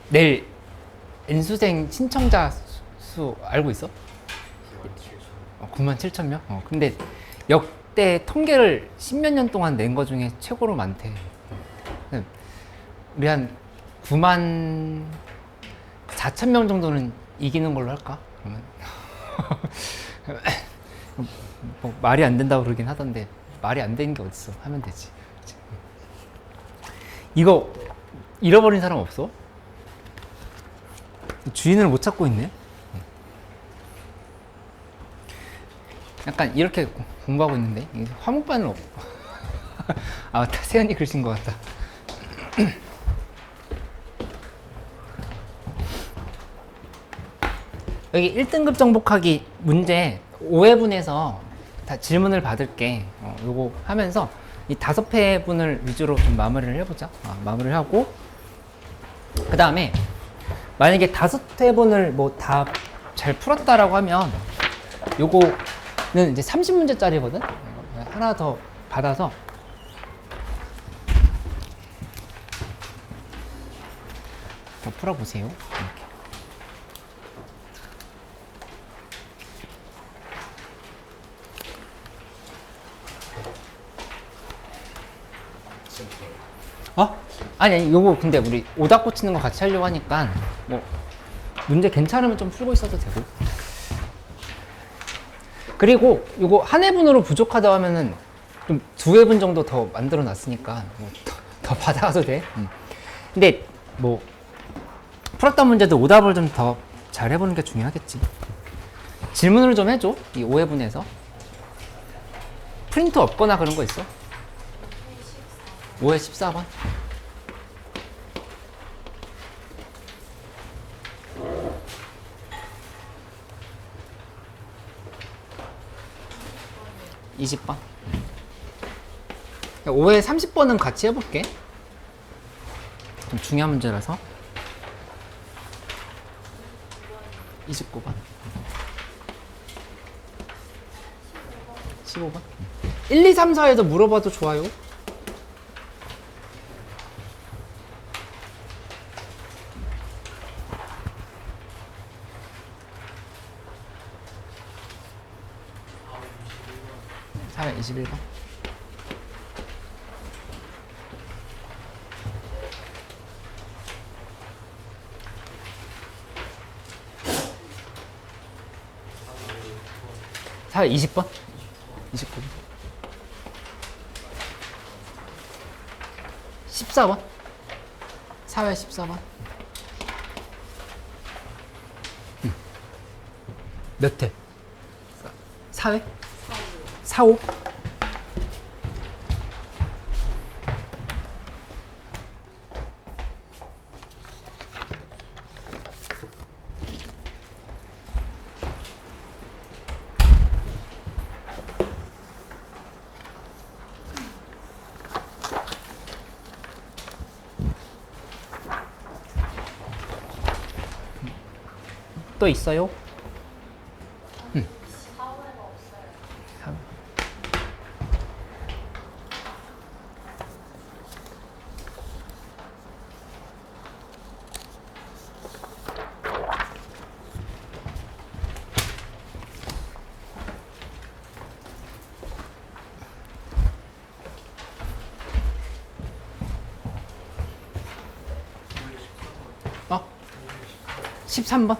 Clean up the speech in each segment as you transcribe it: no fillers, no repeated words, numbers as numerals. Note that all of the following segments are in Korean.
내일 N수생 신청자 수 알고 있어? 97,000명? 근데 역대 통계를 10몇 년 동안 낸 거 중에 최고로 많대. 우리 한 9만 4천 명 정도는 이기는 걸로 할까? 그러면 뭐 말이 안 된다고 그러긴 하던데 말이 안 되는 게 어딨어. 하면 되지. 이거 잃어버린 사람 없어? 주인을 못 찾고 있네. 약간 이렇게 공부하고 있는데 화목반은 없고. 아, 세연이 글씨인 것 같다. 여기 1등급 정복하기 문제 5회분에서 다 질문을 받을게. 요거 하면서 이 5회분을 위주로 좀 마무리를 해보자. 마무리를 하고 그 다음에 만약에 5회분을 뭐 다 잘 풀었다라고 하면 요거는 이제 30문제짜리거든. 하나 더 받아서 더 풀어보세요. 이렇게. 아니, 요거 근데 우리 오답 고치는 거 같이 하려고 하니까 뭐 문제 괜찮으면 좀 풀고 있어도 되고. 그리고 요거 한 회분으로 부족하다 하면은 좀 2회분 정도 더 만들어 놨으니까 뭐 더 받아가도 돼. 근데 뭐 풀었던 문제도 오답을 좀 더 잘 해보는 게 중요하겠지. 질문을 좀 해줘. 이 5회분에서 프린트 없거나 그런 거 있어? 5회 14번. (20번) 5회 30번은 같이 해볼게. 좀 중요한 문제라서. 29번 15번 1, 2, 3, 4에도 물어봐도 좋아요. 사회 21번. 사회 20번. 29번. 14번. 사회 14번. 몇 회? 4회? 4, 5? 또 있어요? 어? 13번?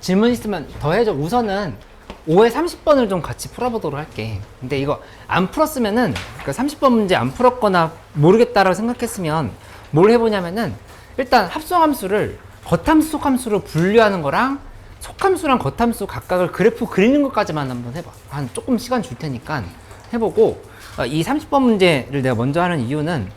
질문 있으면 더 해줘. 우선은 5회 30번을 좀 같이 풀어보도록 할게. 근데 이거 안 풀었으면은, 그러니까 30번 문제 안 풀었거나 모르겠다라고 생각했으면 뭘 해보냐면은 일단 합성함수를 겉함수, 속함수로 분류하는 거랑 속함수랑 겉함수 각각을 그래프 그리는 것까지만 한번 해봐. 한 조금 시간 줄 테니까 해보고, 이 30번 문제를 내가 먼저 하는 이유는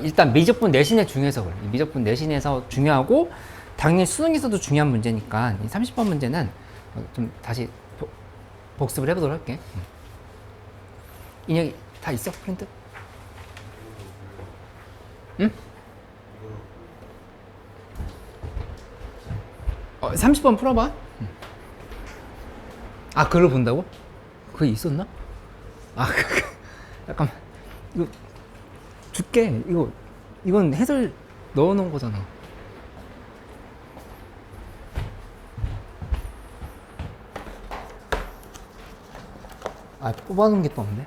일단 미적분 내신의 중에서 그래. 미적분 내신에서 중요하고 당연히 수능에서도 중요한 문제니까 이 30번 문제는 좀 다시 복습을 해보도록 할게. 인혁이 다 있어? 프린트? 응? 30번 풀어봐. 아, 그걸 본다고? 그게 있었나? 아, 잠깐만. 이거 줄게. 이건 해설 넣어놓은 거잖아. 아, 뽑아놓은 게 또 없네.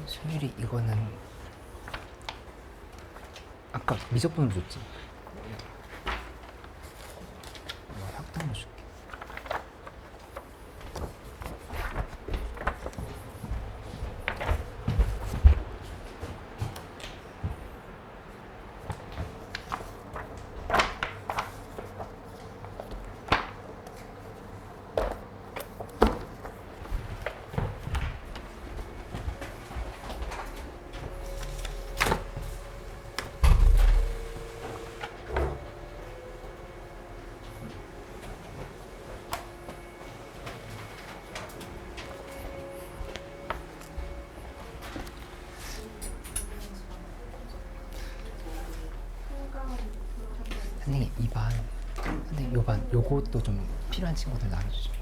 소율이 이거는 아까 미적분을 줬지. 확단을 줄게. 선생님 2반, 선생님 요반, 요것도 좀 필요한 친구들 나눠주십니다.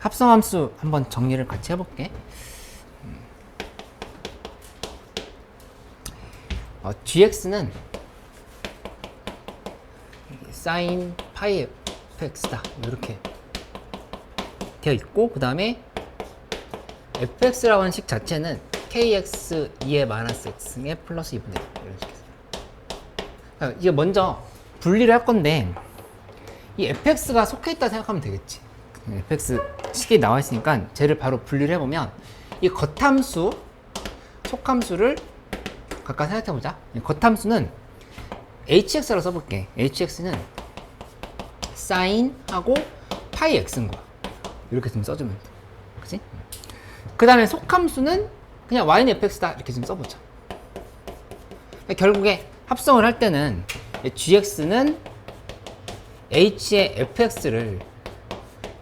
합성함수 한번 정리를 같이 해볼게. gx는 sin 파이 fx다 이렇게 되어 있고, 그 다음에 fx라고 하는 식 자체는 kx 2의 마이너스 x의 플러스 2분의 1 이런 식이었어요. 이게 먼저 분리를 할 건데 이 fx가 속해 있다 생각하면 되겠지. fx 식이 나와 있으니까 쟤를 바로 분리를 해보면 이 겉함수, 속함수를 각각 생각해보자. 겉함수는 hx라고 써볼게. hx는 sin하고 파이 x인 거야. 이렇게 좀 써주면 돼. 그치? 그 다음에 속함수는 그냥 y는 fx다 이렇게 좀 써보자. 결국에 합성을 할 때는 gx는 h의 fx를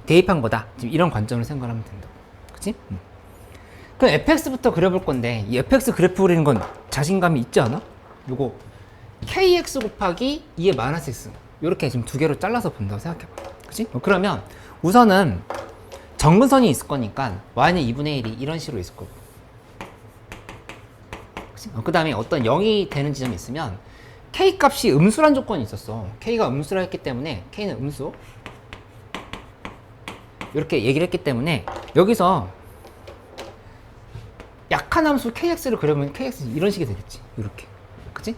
대입한 거다. 지금 이런 관점으로 생각을 하면 된다. 그치? 그럼 fx부터 그려볼 건데 이 fx 그래프 그리는 건 자신감이 있지 않아? 요거 kx 곱하기 2의 마이너스 x 요렇게 지금 두 개로 잘라서 본다고 생각해봐. 그치? 그러면 우선은 정근선이 있을 거니까 y는 2분의 1이 이런 식으로 있을 거고, 그 다음에 어떤 0이 되는 지점이 있으면 k 값이 음수란 조건이 있었어. k가 음수라 했기 때문에 k는 음수 이렇게 얘기를 했기 때문에 여기서 약한 함수 kx를 그려보면 kx 이런 식이 되겠지. 이렇게. 그치?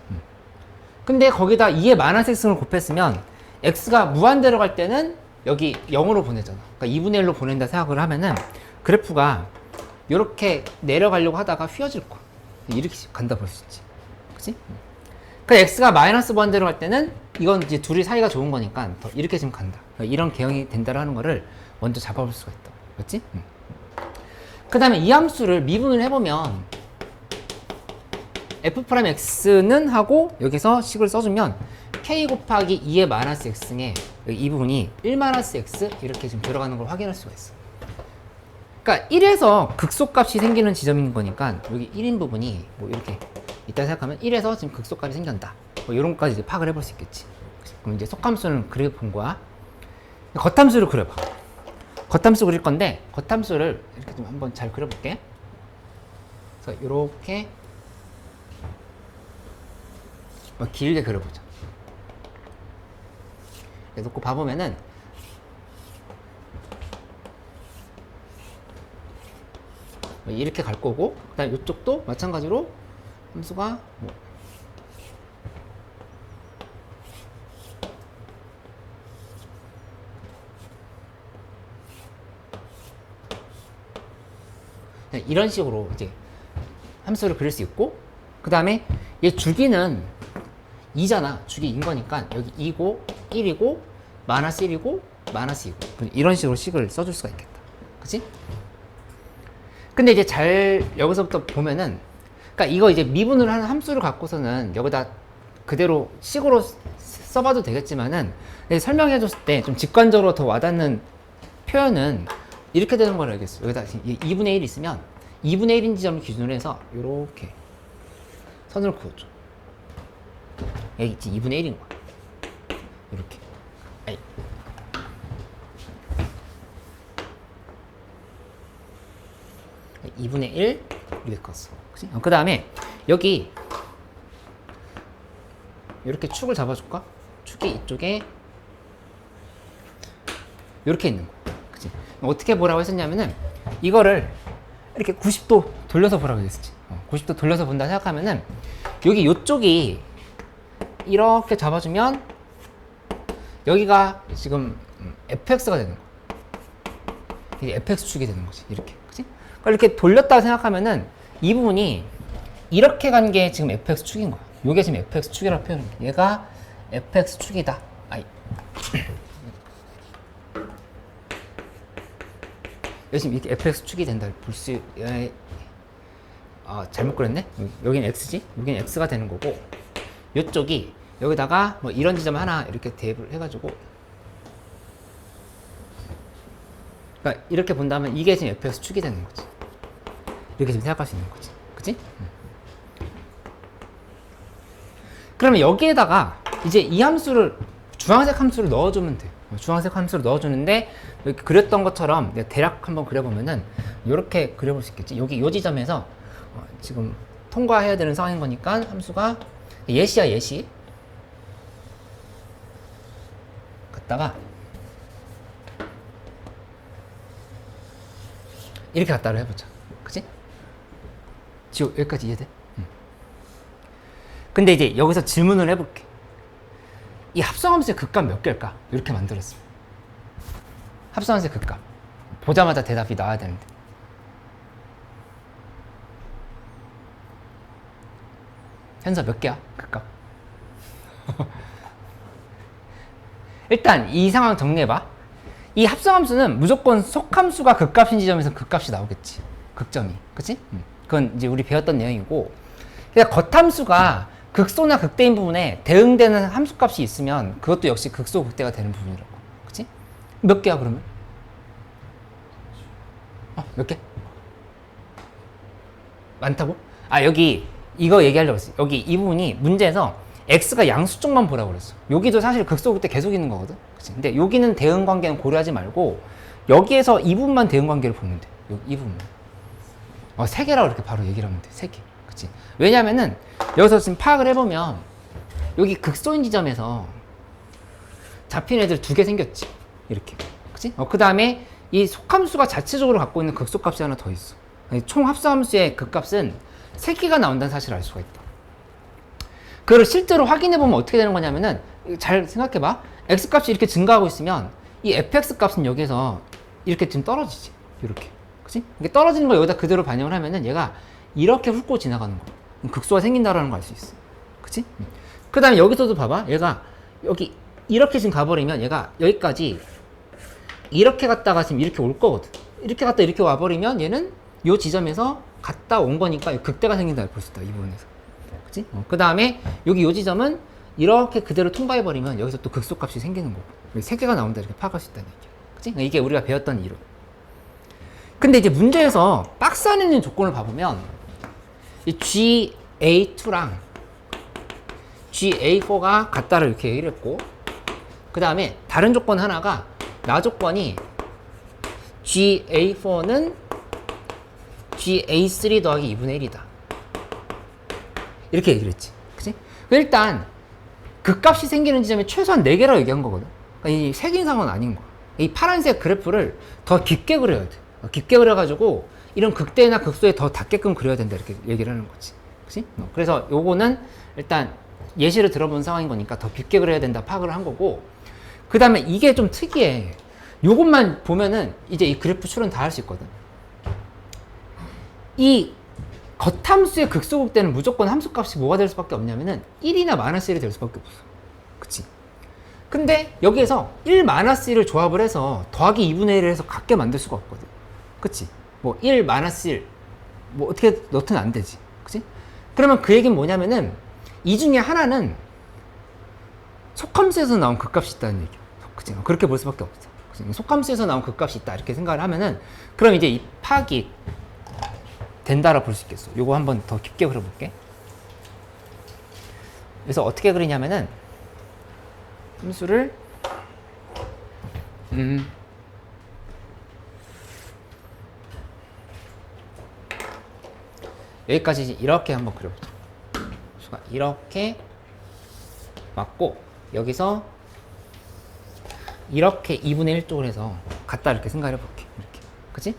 근데 거기다 2의 마이너스 x를 곱했으면 x가 무한대로 갈 때는 여기 0으로 보내잖아. 그러니까 2분의 1로 보낸다 생각을 하면은 그래프가 이렇게 내려가려고 하다가 휘어질 거야. 이렇게 간다 볼 수 있지. 그치? 그 x가 마이너스 번대로 갈 때는 이건 이제 둘이 사이가 좋은 거니까 더 이렇게 지금 간다. 이런 개형이 된다라는 거를 먼저 잡아볼 수가 있다. 맞지? 그 다음에 이 함수를 미분을 해보면 f'x는 하고 여기서 식을 써주면 k 곱하기 2의 마이너스 x에 이 부분이 1 마이너스 x 이렇게 지금 들어가는 걸 확인할 수가 있어. 그러니까 1에서 극소값이 생기는 지점인 거니까 여기 1인 부분이 뭐 이렇게 있다 생각하면 1에서 지금 극소값이 생긴다. 뭐 이런 것까지 이제 파악을 해볼 수 있겠지. 그럼 이제 속함수는 그려본 거야. 겉함수를 그려봐. 겉함수 그릴 건데 겉함수를 이렇게 좀 한번 잘 그려볼게. 그래서 이렇게 길게 그려보자. 이렇게 놓고 봐보면은 이렇게 갈 거고, 그 다음에 이쪽도 마찬가지로 함수가 뭐 이런 식으로 이제 함수를 그릴 수 있고, 그 다음에 얘 주기는 2잖아. 주기 2인 거니까 여기 2고 1이고 마이너스 1이고 마이너스 2고 이런 식으로 식을 써줄 수가 있겠다. 그치? 근데 이제 잘 여기서부터 보면은, 그러니까 이거 이제 미분을 하는 함수를 갖고서는 여기다 그대로 식으로 써봐도 되겠지만은 설명해 줬을 때 좀 직관적으로 더 와닿는 표현은 이렇게 되는 걸 알겠어. 여기다 2분의 1 있으면 2분의 1인 지점을 기준으로 해서 이렇게 선을 그어줘. 여기 있지, 2분의 1인 거야. 이렇게. 아이. 이 2분의 1 이렇게 컸어. 그 다음에 여기 이렇게 축을 잡아줄까? 축이 이쪽에 이렇게 있는 거야. 그치? 어떻게 보라고 했었냐면은 이거를 이렇게 90도 돌려서 보라고 했었지. 90도 돌려서 본다 생각하면은 여기 이쪽이 이렇게 잡아주면 여기가 지금 fx가 되는 거야. 이게 fx축이 되는 거지. 이렇게. 그치? 그러니까 이렇게 돌렸다고 생각하면은 이 부분이 이렇게 간 게 지금 fx축인 거야. 이게 지금 fx축이라고 표현해. 얘가 fx축이다. 아이. 지금 이렇게 fx축이 된다. 볼 수, 잘못 그렸네? 여기는 x지? 여기는 x가 되는 거고, 이쪽이 여기다가 뭐 이런 지점 하나 이렇게 대입을 해가지고, 그러니까 이렇게 본다면 이게 지금 fx축이 되는 거지. 이렇게 지금 생각할 수 있는 거지. 그치? 그러면 여기에다가 이제 이 함수를, 주황색 함수를 넣어주면 돼. 주황색 함수를 넣어주는데, 이렇게 그렸던 것처럼 내가 대략 한번 그려보면은 이렇게 그려볼 수 있겠지. 여기 이 지점에서 지금 통과해야 되는 상황인 거니까 함수가 예시야, 예시. 갔다가 이렇게 갔다를 해보자. 그치? 지호, 여기까지 이해돼? 근데 이제 여기서 질문을 해볼게. 이 합성함수의 극값 몇 개일까? 이렇게 만들었어. 합성함수의 극값. 보자마자 대답이 나와야 되는데. 현서 몇 개야? 극값. 일단 이 상황 정리해봐. 이 합성함수는 무조건 속함수가 극값인 지점에서 극값이 나오겠지. 극점이. 그치? 그건 이제 우리 배웠던 내용이고. 그러니까 겉함수가 극소나 극대인 부분에 대응되는 함수값이 있으면 그것도 역시 극소, 극대가 되는 부분이라고. 그치? 몇 개야, 그러면? 몇 개? 많다고? 여기 이거 얘기하려고 했어. 여기 이 부분이 문제에서 x가 양수 쪽만 보라고 그랬어. 여기도 사실 극소, 극대 계속 있는 거거든. 그치? 근데 여기는 대응 관계는 고려하지 말고 여기에서 이 부분만 대응 관계를 보면 돼. 이 부분만. 3개라고 이렇게 바로 얘기를 하면 돼. 3개. 그치? 왜냐면은 여기서 지금 파악을 해보면 여기 극소인 지점에서 잡힌 애들 2개 생겼지. 이렇게. 그치? 그 다음에 이 속함수가 자체적으로 갖고 있는 극소값이 하나 더 있어. 총 합성함수의 극값은 3개가 나온다는 사실을 알 수가 있다. 그걸 실제로 확인해보면 어떻게 되는 거냐면은 잘 생각해봐. x값이 이렇게 증가하고 있으면 이 fx 값은 여기서 이렇게 지금 떨어지지. 이렇게. 그치? 이게 떨어지는 걸 여기다 그대로 반영을 하면은 얘가 이렇게 훑고 지나가는 거야. 극소가 생긴다라는 걸 알 수 있어. 그치? 그 다음에 여기서도 봐봐. 얘가 여기 이렇게 지금 가버리면 얘가 여기까지 이렇게 갔다가 지금 이렇게 올 거거든. 이렇게 갔다 이렇게 와버리면 얘는 요 지점에서 갔다 온 거니까 극대가 생긴다 볼 수 있다. 이 부분에서. 그치? 그 다음에 여기 요 지점은 이렇게 그대로 통과해버리면 여기서 또 극소값이 생기는 거고. 세 개가 나온다 이렇게 파악할 수 있다는 얘기야. 그치? 이게 우리가 배웠던 이론. 근데 이제 문제에서 박스 안에 있는 조건을 봐보면 이 GA2랑 GA4가 같다를 이렇게 얘기를 했고, 그 다음에 다른 조건 하나가 나 조건이 GA4는 GA3 더하기 2분의 1이다 이렇게 얘기를 했지. 그치? 일단 극값이 생기는 지점이 최소한 4개라고 얘기한 거거든. 그러니까 이 3개 이상은 아닌 거야. 이 파란색 그래프를 더 깊게 그려야 돼. 깊게 그려가지고 이런 극대나 극소에 더 닿게끔 그려야 된다 이렇게 얘기를 하는 거지. 그치? 그래서 요거는 일단 예시를 들어본 상황인 거니까 더 깊게 그려야 된다 파악을 한 거고, 그 다음에 이게 좀 특이해. 요것만 보면은 이제 이 그래프 추론 다 할 수 있거든. 이 겉함수의 극소극대는 무조건 함수값이 뭐가 될 수밖에 없냐면은 1이나 마이너스 1이 될 수밖에 없어. 그치? 근데 여기에서 1 마이너스 1을 조합을 해서 더하기 2분의 1을 해서 같게 만들 수가 없거든. 그치? 뭐 1 마이너스 1 뭐 어떻게 넣든 안 되지. 그치? 그러면 그 얘기는 뭐냐면은 이 중에 하나는 속함수에서 나온 극값이 있다는 얘기야. 그치? 그렇게 볼 수밖에 없어. 그치? 속함수에서 나온 극값이 있다 이렇게 생각을 하면은 그럼 이제 이 파악이 된다라 볼 수 있겠어. 요거 한번 더 깊게 그려볼게. 그래서 어떻게 그리냐면은 함수를 여기까지 이렇게 한번 그려보자. 이렇게 맞고 여기서 이렇게 2분의 1 쪽을 해서 같다 이렇게 생각을 해볼게. 이렇게. 그치?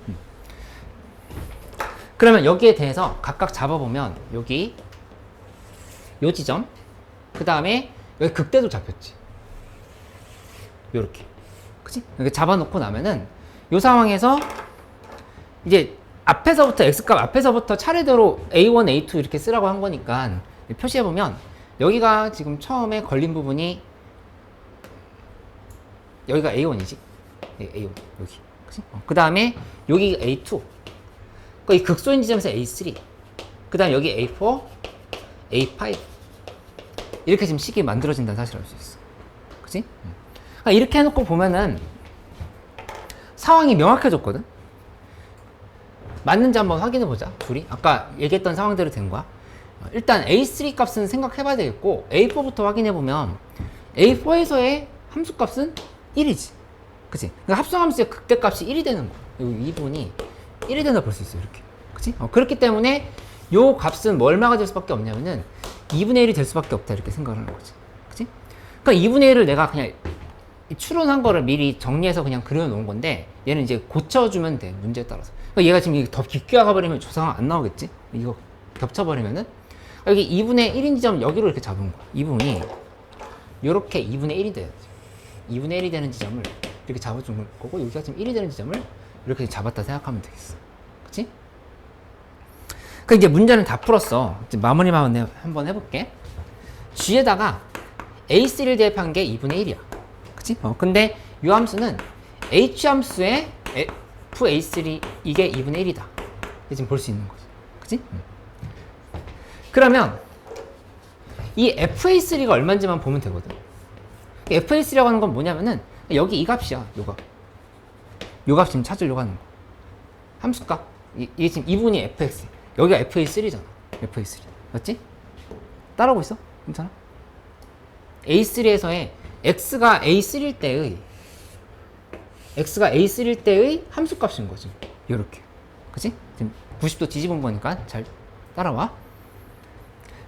그러면 여기에 대해서 각각 잡아보면 여기 요 지점, 그 다음에 여기 극대도 잡혔지. 요렇게. 그치? 이렇게 잡아놓고 나면은 요 상황에서 이제 앞에서부터 x값 앞에서부터 차례대로 a1, a2 이렇게 쓰라고 한 거니까 표시해보면 여기가 지금 처음에 걸린 부분이 여기가 a1이지. a1 여기. 그치? 그 다음에 여기 a2. 이 극소인 지점에서 A3, 그 다음 여기 A4, A5 이렇게 지금 식이 만들어진다는 사실을 알 수 있어. 그치? 그러니까 이렇게 해놓고 보면은 상황이 명확해졌거든? 맞는지 한번 확인해보자, 둘이. 아까 얘기했던 상황대로 된 거야. 일단 A3 값은 생각해봐야 되겠고, A4부터 확인해보면 A4에서의 함수값은 1이지. 그치? 그러니까 합성함수의 극대값이 1이 되는 거야. 이 부분이 1이 된다 볼 수 있어, 이렇게. 그치? 그렇기 때문에 요 값은 뭐 얼마가 될 수밖에 없냐면은 2분의 1이 될 수밖에 없다, 이렇게 생각을 하는 거지. 그치? 그러니까 2분의 1을 내가 그냥 추론한 거를 미리 정리해서 그냥 그려놓은 건데 얘는 이제 고쳐주면 돼, 문제에 따라서. 그러니까 얘가 지금 더 깊게 가버리면 저 상황 안 나오겠지? 이거 겹쳐버리면은. 여기 2분의 1인 지점 여기로 이렇게 잡은 거야. 이 부분이 요렇게 2분의 1이 돼야지. 2분의 1이 되는 지점을 이렇게 잡아준 거고, 여기가 지금 1이 되는 지점을 이렇게 잡았다 생각하면 되겠어. 그치? 그 이제 문제는 다 풀었어. 이제 마무리만 한번 해볼게. G에다가 A3를 대입한 게 2분의 1이야. 그치? 근데 이 함수는 H 함수의 FA3 이게 2분의 1이다. 지금 볼 수 있는 거지. 그치? 그러면 이 FA3가 얼마인지만 보면 되거든. FA3라고 하는 건 뭐냐면은 여기 이 값이야. 요 값. 요 값 지금 찾으려고 하는 거. 함수값. 이게 지금 이 부분이 fx. 여기가 fa3잖아. fa3. 맞지? 따라오고 있어? 괜찮아? a3에서의 x가 a3일 때의 함수값인 거지. 요렇게. 그치? 지금 90도 뒤집은 거니까 잘 따라와.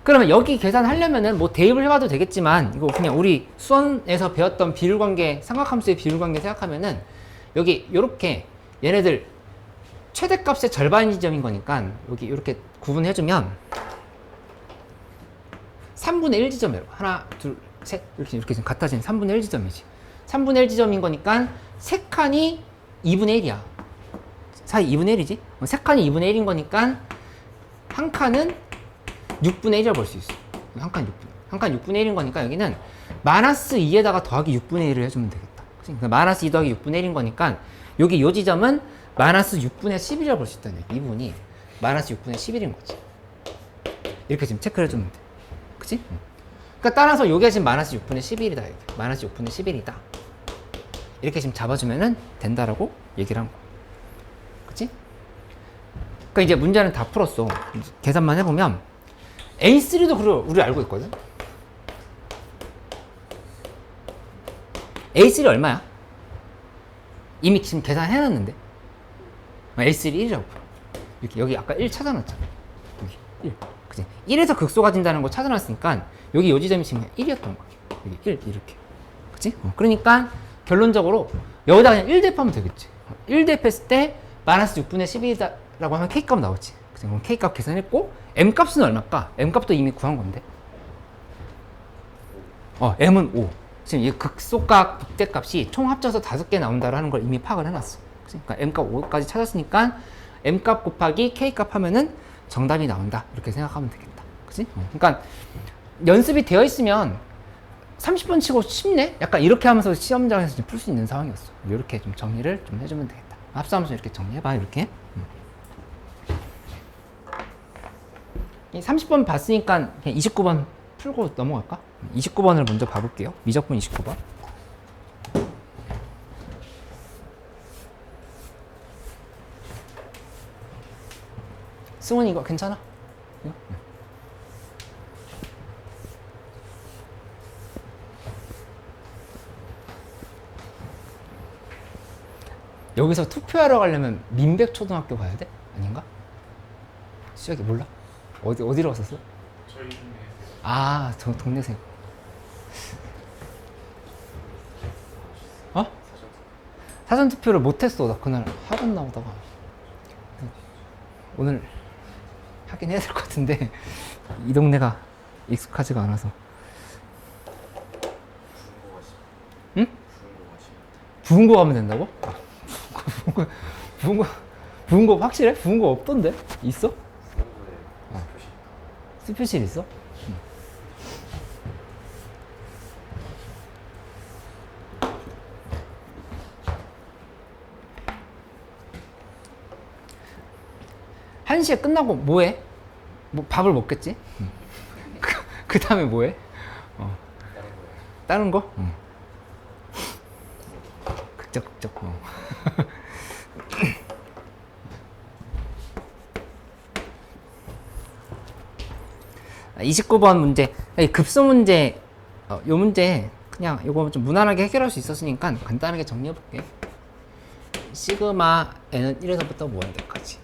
그러면 여기 계산하려면은 뭐 대입을 해봐도 되겠지만, 이거 그냥 우리 수원에서 배웠던 비율관계, 삼각함수의 비율관계 생각하면은 여기 요렇게 얘네들 최대값의 절반 지점인 거니까 여기 이렇게 구분해주면 3분의 1 지점이라고. 하나, 둘, 셋 이렇게 지금 같아지는 3분의 1 지점이지. 3분의 1 지점인 거니까 세 칸이 2분의 1이야. 사이 2분의 1이지? 세 칸이 2분의 1인 거니까 한 칸은 6분의 1이라고 볼 수 있어. 한 칸 6분의 1인 거니까 여기는 마이너스 2에다가 더하기 6분의 1을 해주면 되겠다. 그러니까 마이너스 2 더하기 6분의 1인 거니까 여기 요 지점은 마이너스 6분의 11이라고 볼 수 있다는 얘기. 이분이 마이너스 6분의 11인 거지. 이렇게 지금 체크를 해주면 돼. 그치? 그러니까 따라서 요게 지금 마이너스 6분의 11이다. 이렇게. 마이너스 6분의 11이다. 이렇게 지금 잡아주면은 된다라고 얘기를 한 거야. 그치? 그러니까 이제 문제는 다 풀었어. 계산만 해보면 A3도 우리 알고 있거든? A3 얼마야? 이미 지금 계산해놨는데 A3 1이라고 이렇게 여기 아까 1 찾아놨잖아. 여기 1. 그치? 1에서 극소가진다는 거 찾아놨으니까 여기 요 지점이 지금 1이었던 거야. 여기 1 이렇게. 그치? 그러니까 결론적으로 여기다 그냥 1 대입하면 되겠지. 1 대입했을 때 마이너스 6분의 11이라고 하면 K값 나오지. 그럼 K값 계산했고 M값은 얼마일까? M값도 이미 구한 건데 M은 5. 지금 이 극소값 극대값이 총 합쳐서 5개 나온다라는 걸 이미 파악을 해놨어. 그러니까 M값 5까지 찾았으니까 M값 곱하기 K값 하면은 정답이 나온다. 이렇게 생각하면 되겠다. 그치? 그러니까 연습이 되어 있으면 30분 치고 쉽네? 약간 이렇게 하면서 시험장에서 풀 수 있는 상황이었어. 이렇게 좀 정리를 좀 해주면 되겠다. 합수하면서 이렇게 정리해봐. 이렇게. 이 30번 봤으니까 그냥 29번 풀고 넘어갈까? 29번을 먼저 봐볼게요. 미적분 29번. 승훈이 이거 괜찮아? 이거? 여기서 투표하러 가려면 민백초등학교 가야 돼? 아닌가? 수혁이 몰라? 어디로 갔었어? 저희 동네. 아, 저 동네생. 어? 사전 투표를 못했어. 나 그날 학원 나오다가. 오늘 하긴 해야 될 것 같은데 이 동네가 익숙하지가 않아서. 응? 부은 거 가면 된다고? 부은 거 확실해? 부은 거 없던데? 있어? 스표실 있어? 응. 한 시에 끝나고 뭐해? 뭐 밥을 먹겠지? 응. 그 다음에 뭐해? 다른 거? 응. 극적. 29번 문제, 급수 문제, 요 문제 그냥 이거 좀 무난하게 해결할 수 있었으니까 간단하게 정리해 볼게. 시그마 n은 1에서부터 무한대까지.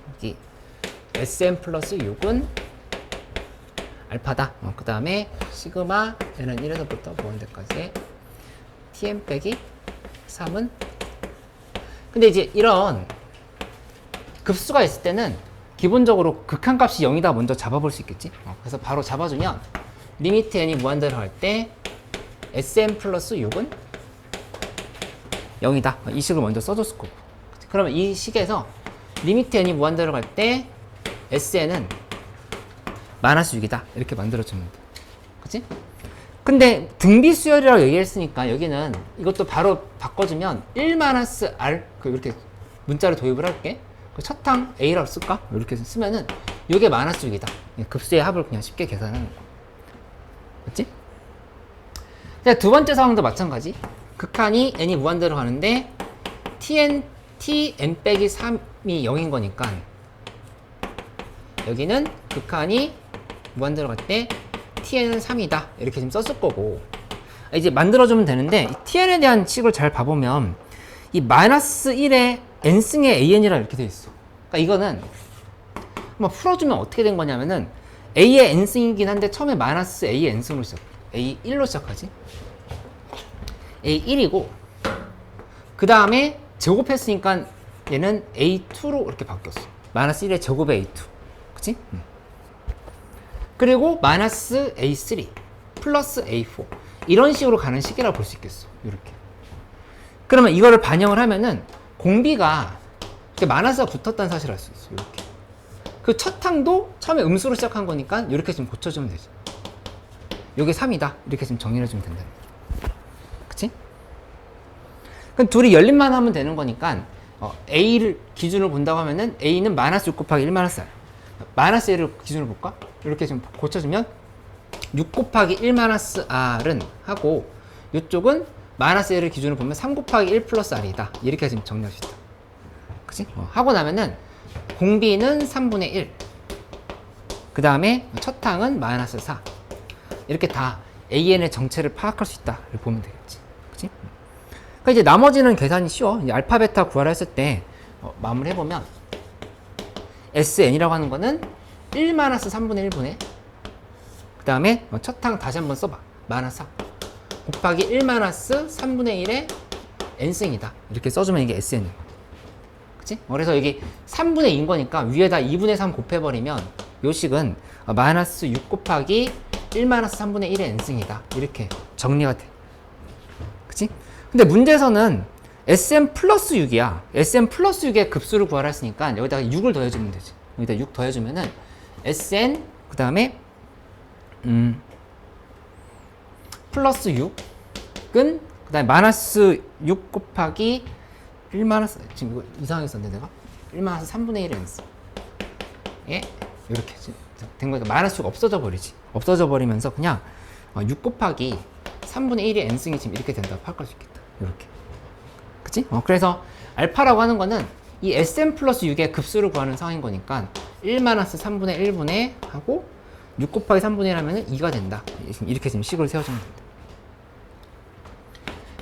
여기 Sn 플러스 6은 알파다. 그 다음에 시그마 n은 1에서부터 무한대까지의 Tn 빼기 3은, 근데 이제 이런 급수가 있을 때는 기본적으로 극한값이 0이다 먼저 잡아볼 수 있겠지. 그래서 바로 잡아주면 리미트 n이 무한대로 갈 때 Sn 플러스 6은 0이다. 이 식을 먼저 써줬을 거고. 그러면 이 식에서 리미트 n이 무한대로 갈 때 Sn은 마이너스 6이다. 이렇게 만들어주면 돼. 그치? 근데 등비 수열이라고 얘기했으니까 여기는 이것도 바로 바꿔주면 1 마이너스 R 이렇게 문자로 도입을 할게. 첫 항 A라고 쓸까? 이렇게 쓰면은 이게 마이너스 6이다. 급수의 합을 그냥 쉽게 계산하는 거. 맞지? 두 번째 상황도 마찬가지. 극한이 n이 무한대로 가는데 tn 빼기 3이 0인 거니까 여기는 극한이 무한대로 갈 때 tn은 3이다. 이렇게 지금 썼을 거고, 이제 만들어주면 되는데 이 tn에 대한 식을 잘 봐보면 이 마이너스 1에 n승의 an이라 이렇게 돼 있어. 그러니까 이거는 한번 풀어주면 어떻게 된 거냐면은 a의 n승이긴 한데 처음에 마이너스 a의 n승으로 시작, a1로 시작하지. a1이고 그 다음에 제곱했으니까 얘는 a2로 이렇게 바뀌었어. 마이너스 1의 제곱의 a2. 그치? 그리고 마이너스 a3 플러스 a4 이런 식으로 가는 식이라고 볼 수 있겠어. 이렇게. 그러면 이거를 반영을 하면은 공비가 마이너스가 붙었다는 사실을 알 수 있어. 이렇게. 그 첫 항도 처음에 음수로 시작한 거니까 이렇게 지금 고쳐주면 되지. 요게 3이다. 이렇게 지금 정리를 해주면 된다. 그치? 그럼 둘이 열림만 하면 되는 거니까 A를 기준으로 본다고 하면은 A는 마이너스 6 곱하기 1 마이너스 R. 마이너스 A를 기준으로 볼까? 이렇게 지금 고쳐주면 6 곱하기 1 마이너스 R은 하고 이쪽은 마이너스 A를 기준으로 보면 3 곱하기 1 플러스 R이다. 이렇게 지금 정리할 수 있다. 그치? 하고 나면은 공비는 3분의 1. 그 다음에 첫 항은 마이너스 4. 이렇게 다 AN의 정체를 파악할 수 있다. 이렇게 보면 되겠지. 그치? 그러니까 이제 나머지는 계산이 쉬워. 이제 알파, 베타 구하라 했을 때 마무리 해보면 SN이라고 하는 거는 1 마이너스 3분의 1분의 그 다음에 첫 항 다시 한번 써봐. 마이너스 4 곱하기 1 마이너스 3분의 1의 N승이다. 이렇게 써주면 이게 SN이야. 그치? 그래서 여기 3분의 2인 거니까 위에다 2분의 3 곱해버리면 요 식은 마이너스 6 곱하기 1 마이너스 3분의 1의 N승이다. 이렇게 정리가 돼. 그치? 근데 문제에서는 SM 플러스 6이야. SM 플러스 6의 급수를 구하라 했으니까 여기다가 6을 더해주면 되지. 여기다 6 더해주면은 SN 그 다음에 플러스 6은 그 다음에 마이너스 6 곱하기 1 마이너스 지금 이거 이상하게 썼는데 내가 1 마이너스 3분의 1의 N승 예? 이렇게 된 거니까 마이너스 6 없어져 버리지. 없어져 버리면서 그냥 6 곱하기 3분의 1의 N승이 지금 이렇게 된다고 파악할 수 있겠다. 이렇게. 그치? 그래서 알파라고 하는 거는 이 SM 플러스 6의 급수를 구하는 상황인 거니까 1 마이너스 3분의 1분의 하고 6 곱하기 3분의 1 하면 2가 된다. 이렇게 지금 식을 세워주면 된다.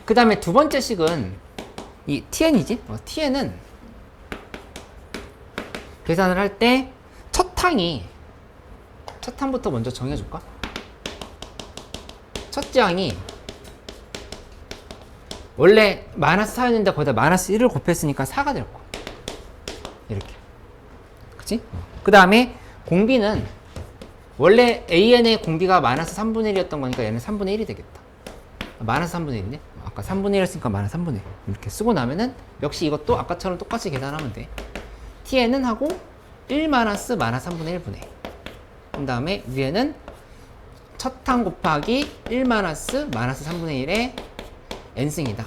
그 다음에 두 번째 식은 이 TN이지? TN은 계산을 할 때 첫 항부터 먼저 정해줄까? 첫째 항이 원래 마이너스 4였는데 거기다 마이너스 1을 곱했으니까 4가 될 거야. 이렇게. 그치? 그 다음에 공비는 원래 AN의 공비가 마이너스 3분의 1이었던 거니까 얘는 3분의 1이 되겠다. 마이너스 3분의 1이네? 아까 3분의 1 했으니까 마이너스 3분의 1. 이렇게 쓰고 나면은 역시 이것도 아까처럼 똑같이 계산하면 돼. TN은 하고 1 마이너스 3분의 1분의 그 다음에 위에는 첫 항 곱하기 1 마이너스 3분의 1의 N승이다.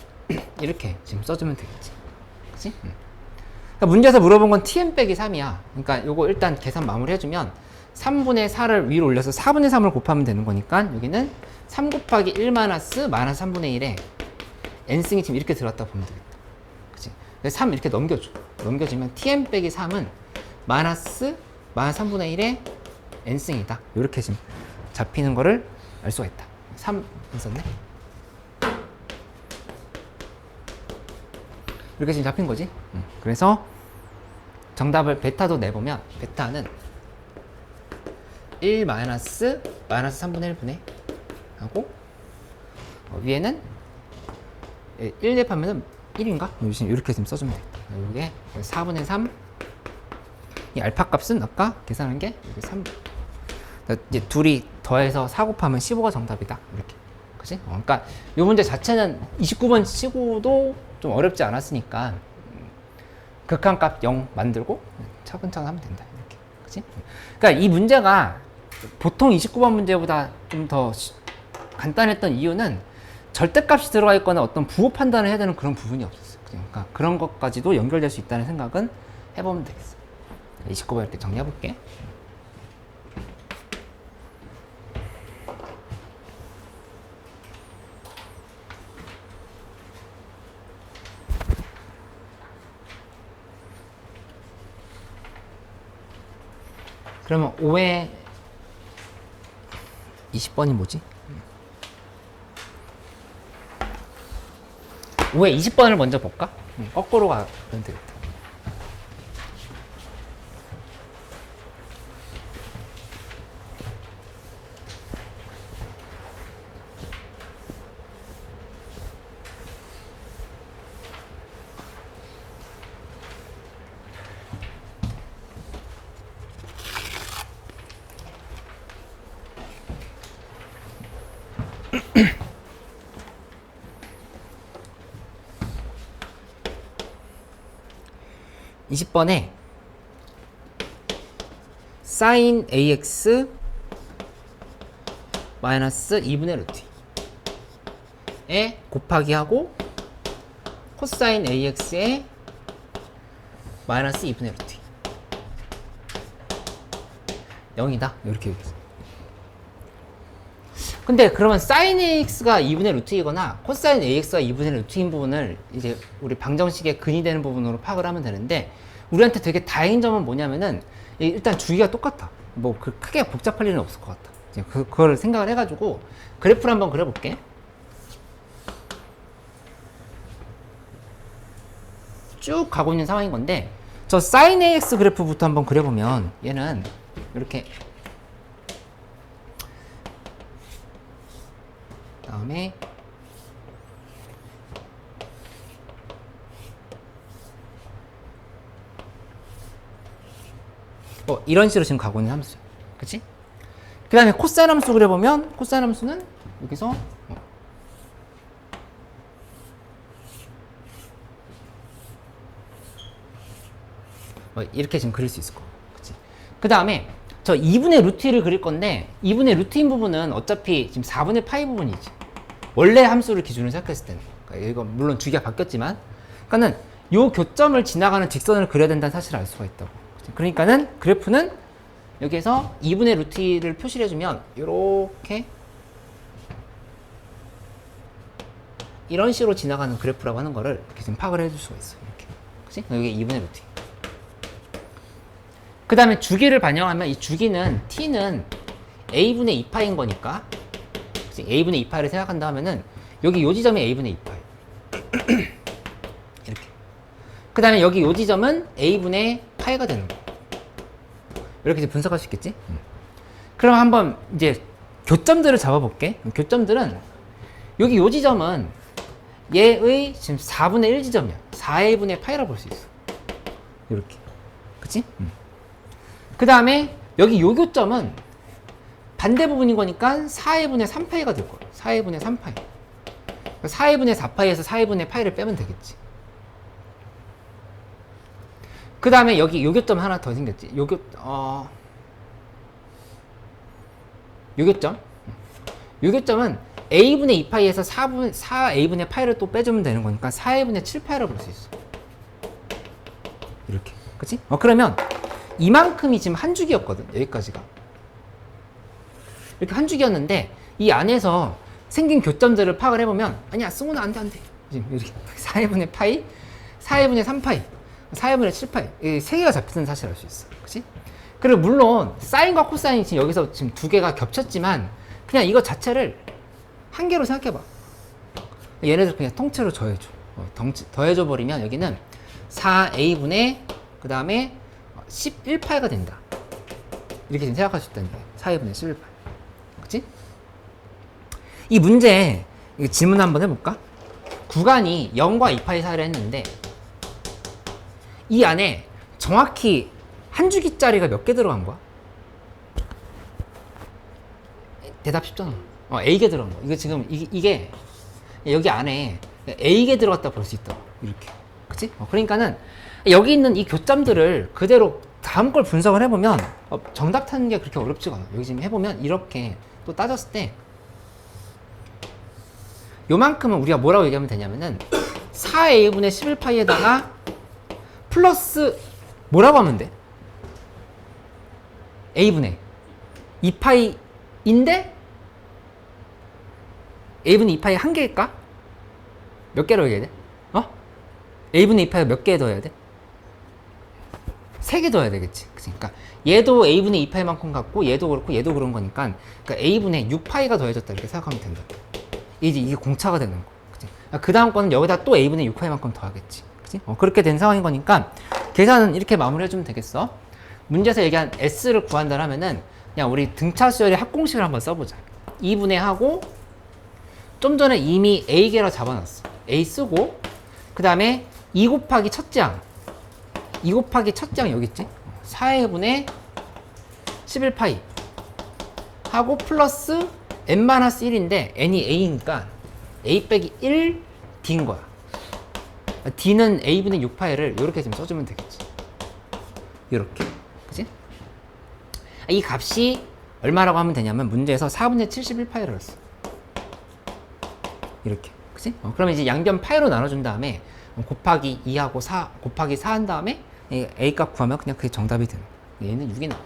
이렇게 지금 써주면 되겠지. 그치? 그러니까 문제에서 물어본 건 TN 빼기 3이야. 그러니까 요거 일단 계산 마무리 해주면 3분의 4를 위로 올려서 4분의 3을 곱하면 되는 거니까 여기는 3 곱하기 1 마이너스 3분의 1에 N승이 지금 이렇게 들어갔다고 보면 되겠다. 그치? 3 이렇게 넘겨줘. 넘겨주면 TN 빼기 3은 마이너스 3분의 1의 N승이다. 이렇게 지금 잡히는 거를 알 수가 있다. 3 썼네? 이렇게 지금 잡힌 거지. 그래서 정답을 베타도 내보면 베타는 1 마이너스 3분의 1분의 하고 위에는 1 대입하면은 1인가? 이렇게 지금 써주면 되겠다. 이게 4분의 3 이 알파 값은 아까 계산한 게 3 이제 둘이 더해서 4 곱하면 15가 정답이다. 이렇게. 그치? 그러니까 이 문제 자체는 29번 치고도 좀 어렵지 않았으니까 극한값 0 만들고 차근차근 하면 된다. 이렇게. 그치? 그러니까 이 문제가 보통 29번 문제보다 좀 더 간단했던 이유는 절대값이 들어가 있거나 어떤 부호 판단을 해야 되는 그런 부분이 없었어요. 그러니까 그런 것까지도 연결될 수 있다는 생각은 해보면 되겠어. 29번 이렇게 정리해볼게. 그러면 5에 20번이 뭐지? 5에 20번을 먼저 볼까? 거꾸로 가면 되겠다. 20번에 sin ax 마이너스 2분의 루트 에 곱하기 하고 코사인 ax에 마이너스 2분의 루트 0이다 이렇게 얘기했어. 근데 그러면 sin ax가 2분의 루트이거나 코사인 ax가 2분의 루트인 부분을 이제 우리 방정식의 근이 되는 부분으로 파악을 하면 되는데, 우리한테 되게 다행인 점은 뭐냐면은 일단 주기가 똑같아. 뭐 그 크게 복잡할 일은 없을 것 같아. 이제 그걸 생각을 해가지고 그래프를 한번 그려볼게. 쭉 가고 있는 상황인 건데, 저 sin ax 그래프부터 한번 그려보면 얘는 이렇게 다음에 이런 식으로 지금 가고 있는 함수죠. 그치? 그 다음에 코사인 함수 그려보면 코사인 함수는 여기서 이렇게 지금 그릴 수 있을 거고. 그치? 그 다음에 저 2분의 루트 1을 그릴 건데, 2분의 루트인 부분은 어차피 지금 4분의 파이 부분이지. 원래 함수를 기준으로 생각했을 때는. 그러니까 이거 물론 주기가 바뀌었지만, 그러니까는 요 교점을 지나가는 직선을 그려야 된다는 사실을 알 수가 있다고. 그치? 그러니까는 그래프는 여기에서 2분의 루트 1을 표시를 해주면 요렇게 이런 식으로 지나가는 그래프라고 하는 거를 이렇게 지금 파악을 해줄 수가 있어. 이렇게. 그치? 여기 2분의 루트 1. 그 다음에 주기를 반영하면 이 주기는 t는 a분의 2파인 거니까, a분의 2파를 생각한다 하면은 여기 요 지점이 a분의 2파 이렇게. 그 다음에 여기 요 지점은 a분의 파이가 되는 거. 이렇게 이제 분석할 수 있겠지? 그럼 한번 이제 교점들을 잡아볼게. 교점들은 여기 요 지점은 얘의 지금 4분의 1 지점이야. 4a분의 파이라고 볼 수 있어. 이렇게. 그치? 그 다음에 여기 요 교점은 반대 부분인 거니까 4a분의 3파이가 될 거야. 4a분의 3파이. 4a분의 4파이에서 4a분의 파이를 빼면 되겠지. 그 다음에 여기 요 교점 하나 더 생겼지. 요 교점. 요 교점은 a분의 2파이에서 4a분의 파이를 또 빼주면 되는 거니까 4a분의 7파이라고 볼 수 있어. 이렇게. 그치? 그러면 이만큼이 지금 한 줄기였거든. 여기까지가. 이렇게 한 줄기였는데 이 안에서 생긴 교점들을 파악을 해보면, 아니야 승우는 안 돼. 지금 이렇게 4분의 파이, 4분의 3파이, 4분의 7파이 이 세 개가 잡히는 사실을 알 수 있어. 그치? 그리고 물론 사인과 코사인이 지금 여기서 지금 두 개가 겹쳤지만 그냥 이거 자체를 한 개로 생각해봐. 얘네들 그냥 통째로 더해줘. 더해줘 버리면 여기는 4a분의 그 다음에 11파이가 된다. 이렇게 지금 생각할 수 있다는 거예요. 4분의 11파이. 그치? 이 문제 질문 한번 해볼까? 구간이 0과 2파이 사이를 했는데 이 안에 정확히 한 주기짜리가 몇 개 들어간 거야? 대답 쉽잖아. A개 들어간 거. 이거 지금 이게 여기 안에 A개 들어갔다 볼 수 있다. 이렇게. 그치? 그러니까는 여기 있는 이 교점들을 그대로 다음 걸 분석을 해보면 정답 찾는 게 그렇게 어렵지가 않아. 여기 지금 해보면 이렇게 또 따졌을 때 요만큼은 우리가 뭐라고 얘기하면 되냐면은 4a분의 11파이에다가 플러스 뭐라고 하면 돼? a분의 2파이인데 a분의 2파이 한 개일까? 몇 개로 해야 돼? a분의 2파이 몇 개 더해야 돼? 3개 더해야 되겠지. 그러니까 얘도 a분의 2파이만큼 같고 얘도 그렇고 얘도 그런 거니까, 그러니까 a분의 6파이가 더해졌다 이렇게 생각하면 된다. 이게 공차가 되는 거. 그 다음 거는 여기다 또 a분의 6파이만큼 더하겠지. 그치? 그렇게 된 상황인 거니까 계산은 이렇게 마무리해주면 되겠어. 문제에서 얘기한 s를 구한다 하면은 그냥 우리 등차 수열의 합공식을 한번 써보자. 2분의 하고 좀 전에 이미 a개로 잡아놨어. a 쓰고 그 다음에 2 곱하기 첫째 항, 2 곱하기 첫째 항 여기 있지? 4분의 11파이 하고 플러스 n-1인데 n이 a니까 a 빼기 1 d인 거야. d는 a분의 6파이를 이렇게 좀 써주면 되겠지. 이렇게. 그지? 이 값이 얼마라고 하면 되냐면 문제에서 4분의 71파이를 했어. 이렇게. 그지? 그러면 이제 양변 파이로 나눠준 다음에 곱하기 2하고 4 곱하기 4 한 다음에 A 값 구하면 그냥 그게 정답이 되는 거야. 얘는 6이 나와.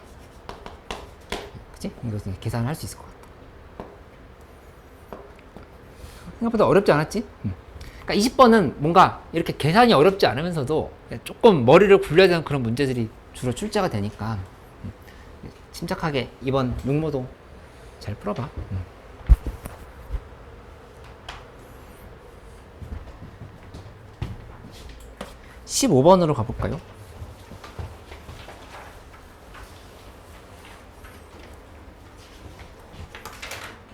그치? 이거 계산을 할 수 있을 것 같아. 생각보다 어렵지 않았지? 그러니까 20번은 뭔가 이렇게 계산이 어렵지 않으면서도 조금 머리를 굴려야 되는 그런 문제들이 주로 출제가 되니까 침착하게 이번 육모도 잘 풀어봐. 15번으로 가볼까요?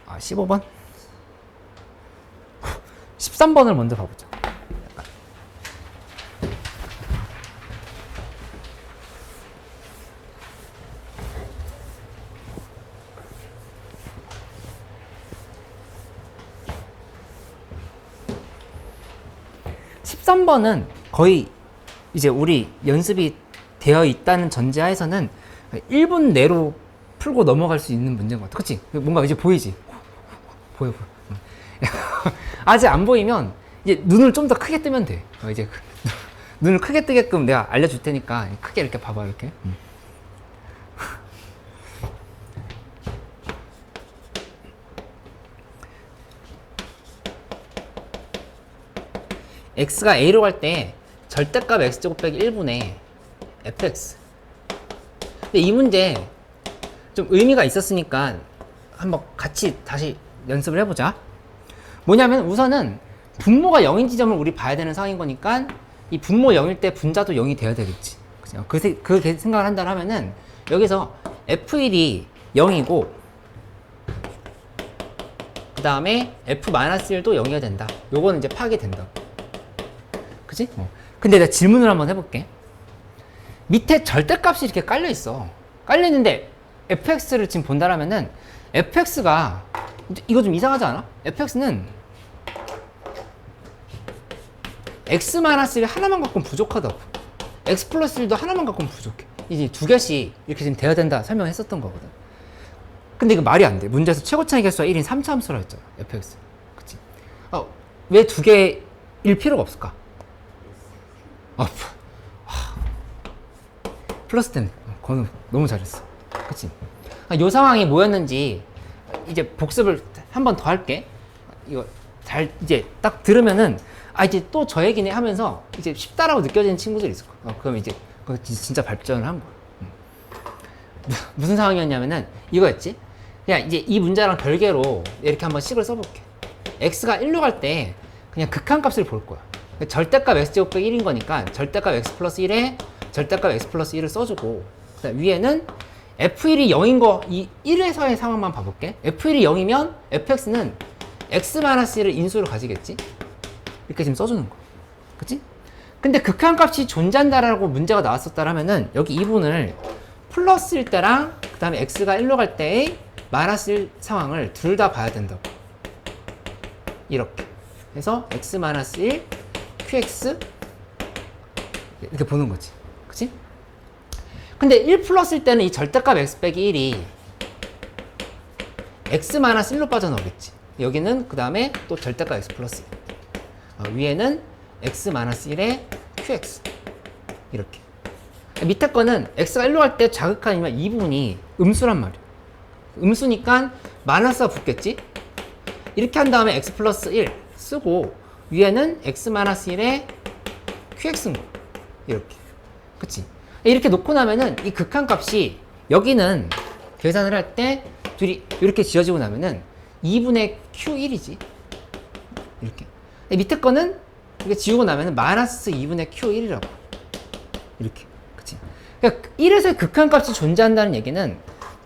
아, 15번? 13번을 먼저 가보자. 약간. (13번은) 거의 이제 우리 연습이 되어 있다는 전제하에서는 1분 내로 풀고 넘어갈 수 있는 문제인 것 같아. 그치? 뭔가 이제 보이지? 보여. 아직 안 보이면 이제 눈을 좀 더 크게 뜨면 돼. 이제 눈을 크게 뜨게끔 내가 알려줄 테니까 크게 이렇게 봐봐, 이렇게. x가 a로 갈 때 절대값 x제곱 빼기 1분의 fx. 근데 이 문제 좀 의미가 있었으니까 한번 같이 다시 연습을 해보자. 뭐냐면 우선은 분모가 0인 지점을 우리 봐야 되는 상황인 거니까 이 분모 0일 때 분자도 0이 돼야 되겠지. 그죠? 그 생각을 한다 하면은 여기서 f1이 0이고 그 다음에 f-1도 0이어야 된다. 요거는 이제 파악이 된다. 그치? 근데 내가 질문을 한번 해볼게. 밑에 절대값이 이렇게 깔려있어. 깔려있는데 fx를 지금 본다라면은 fx가 이거 좀 이상하지 않아? fx는 x-1을 하나만 갖고는 부족하다고. x 플러스 1도 하나만 갖고는 부족해. 이제 두 개씩 이렇게 지금 돼야 된다 설명했었던 거거든. 근데 이거 말이 안 돼. 문제에서 최고차이 개수가 1인 3차 함수라 했잖아. fx. 그치? 왜 두 개일 필요가 없을까? 플러스 때문에. 건우 너무 잘했어. 그치? 이 상황이 뭐였는지 이제 복습을 한 번 더 할게. 이거 잘 이제 딱 들으면은 이제 또 저 얘기네 하면서 이제 쉽다라고 느껴지는 친구들이 있을 거야. 그럼 이제 그거 진짜 발전을 한 거야. 무슨 상황이었냐면은 이거였지. 그냥 이제 이 문제랑 별개로 이렇게 한번 식을 써볼게. x가 1로 갈 때 그냥 극한값을 볼 거야. 절대값 x제곱 빼기 1인 거니까 절대값 x 플러스 1에 절대값 x 플러스 1을 써주고, 그다음 위에는 f1이 0인 거, 이 1에서의 상황만 봐볼게. f1이 0이면 fx는 x-1을 인수로 가지겠지? 이렇게 지금 써주는 거. 그치? 근데 극한값이 존재한다라고 문제가 나왔었다라면은 여기 이 부분을 플러스일 때랑 그 다음에 x가 1로 갈 때의 마이너스 1 상황을 둘 다 봐야 된다고. 이렇게. 그래서 x-1 qx 이렇게 보는 거지. 그치? 근데 1 플러스일 때는 이 절대값 x 빼기 1이 x-1로 빠져나오겠지. 여기는 그 다음에 또 절대값 x 플러스 1. 위에는 x-1에 qx 이렇게. 밑에 거는 x가 1로 갈 때 자극하면 이 부분이 음수란 말이야. 음수니까 마이너스가 붙겠지. 이렇게 한 다음에 x 플러스 1 쓰고 위에는 x-1에 qx인 거. 이렇게. 그치? 이렇게 놓고 나면은 이 극한값이 여기는 계산을 할 때 둘이 이렇게 지어지고 나면은 2분의 q1이지. 이렇게. 밑에 거는 이렇게 지우고 나면은 마이너스 2분의 q1이라고. 이렇게. 그치? 그러니까 1에서의 극한값이 존재한다는 얘기는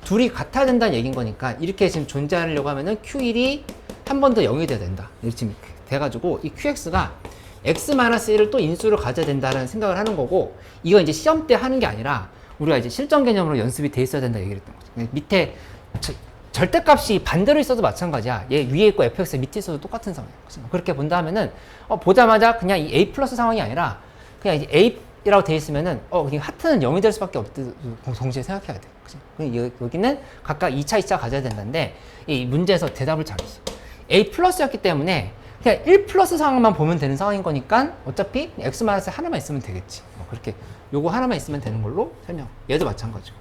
둘이 같아야 된다는 얘기인 거니까 이렇게 지금 존재하려고 하면은 q1이 한 번 더 0이 돼야 된다. 이렇게 지금 돼가지고 이 qx가 x-1을 또 인수로 가져야 된다는 생각을 하는 거고, 이거 이제 시험 때 하는 게 아니라 우리가 이제 실전 개념으로 연습이 돼 있어야 된다 얘기를 했던 거죠. 밑에 절대값이 반대로 있어도 마찬가지야. 얘 위에 있고 fx 밑에 있어도 똑같은 상황이야. 그렇게 본다 하면은 보자마자 그냥 이 a 플러스 상황이 아니라 그냥 이제 a 이라고 돼 있으면은 그냥 하트는 0이 될 수밖에 없듯 동시에 생각해야 돼. 그치? 여기는 각각 2차 가져야 된다는데 이 문제에서 대답을 잘했어. A 플러스였기 때문에 그냥 1 플러스 상황만 보면 되는 상황인 거니까 어차피 x 마이너스 하나만 있으면 되겠지. 그렇게 요거 하나만 있으면 되는 걸로 설명. 얘도 마찬가지고.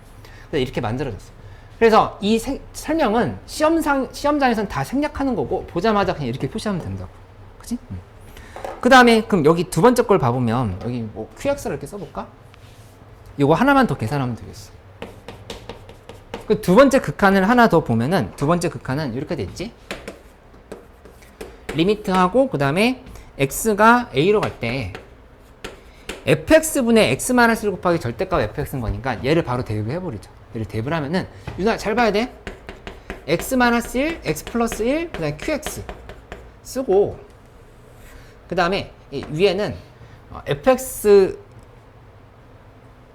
그래서 이렇게 만들어졌어. 그래서 이 설명은 시험장에서는 다 생략하는 거고 보자마자 그냥 이렇게 표시하면 된다고. 그치? 그 다음에 그럼 여기 두 번째 걸 봐보면 여기 뭐 QX를 이렇게 써볼까? 이거 하나만 더 계산하면 되겠어. 그 두 번째 극한을 하나 더 보면은 두 번째 극한은 이렇게 됐지? 리미트하고 그 다음에 x가 a로 갈 때 fx분의 x-1 곱하기 절대값 fx인 거니까 얘를 바로 대입을 해버리죠. 얘를 대입을 하면은 유나 잘 봐야 돼. x-1, x 플러스 1, 그 다음에 qx 쓰고 그 다음에 위에는 fx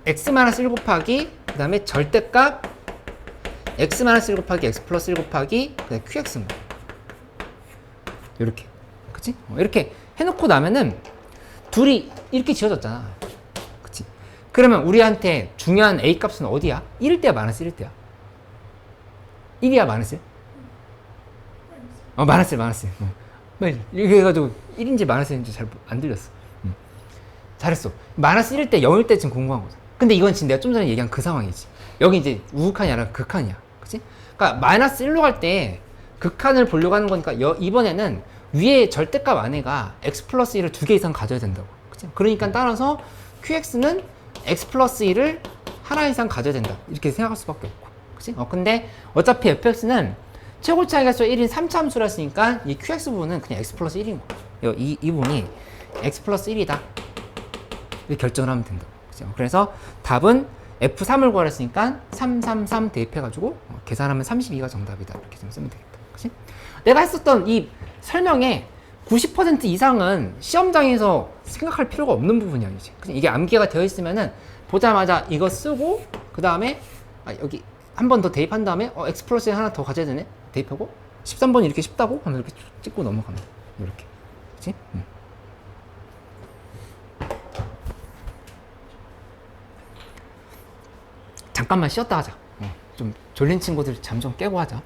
x-1 곱하기 그 다음에 절대값 x-1 곱하기 x 플러스 1 곱하기 그 다음에 qx인 거야. 이렇게 그치? 이렇게 해놓고 나면은 둘이 이렇게 지어졌잖아. 그치? 그러면 우리한테 중요한 a 값은 어디야? 1일 때야 마이너스 1일 때야? 1이야 마이너스 1? 마이너스 1 마이너스 1 이렇게 해가지고 1인지 마이너스 1인지 잘 안 들렸어. 잘했어. 마이너스 1일 때 0일 때 지금 궁금한 거죠. 근데 이건 지금 내가 좀 전에 얘기한 그 상황이지. 여기 이제 우극한이 아니라 극한이야. 그치? 그러니까 마이너스 1로 갈 때 극한을 보려고 하는 거니까 이번에는 위에 절대값 안에가 x 플러스 1을 2개 이상 가져야 된다고. 그치? 그러니까 따라서 qx는 x 플러스 1을 하나 이상 가져야 된다. 이렇게 생각할 수밖에 없고. 그치? 근데 어차피 fx는 최고 차이가 1인 3차 함수라 했으니까 이 qx 부분은 그냥 x 플러스 1인 거야. 이 부분이 x 플러스 1이다. 이렇게 결정을 하면 된다. 그치? 그래서 답은 F3을 구하랬으니까 333 대입해가지고 계산하면 32가 정답이다. 이렇게 좀 쓰면 되겠다. 그치? 내가 했었던 이 설명의 90% 이상은 시험장에서 생각할 필요가 없는 부분이야. 이제. 이게 암기가 되어 있으면은 보자마자 이거 쓰고 그 다음에 여기 한 번 더 대입한 다음에 x 플러스 하나 더 가져야 되네. 대입하고 13번이 이렇게 쉽다고 하면 이렇게 찍고 넘어가면 이렇게. 그치? 잠깐만 쉬었다 하자. 좀 졸린 친구들 잠 좀 깨고 하자.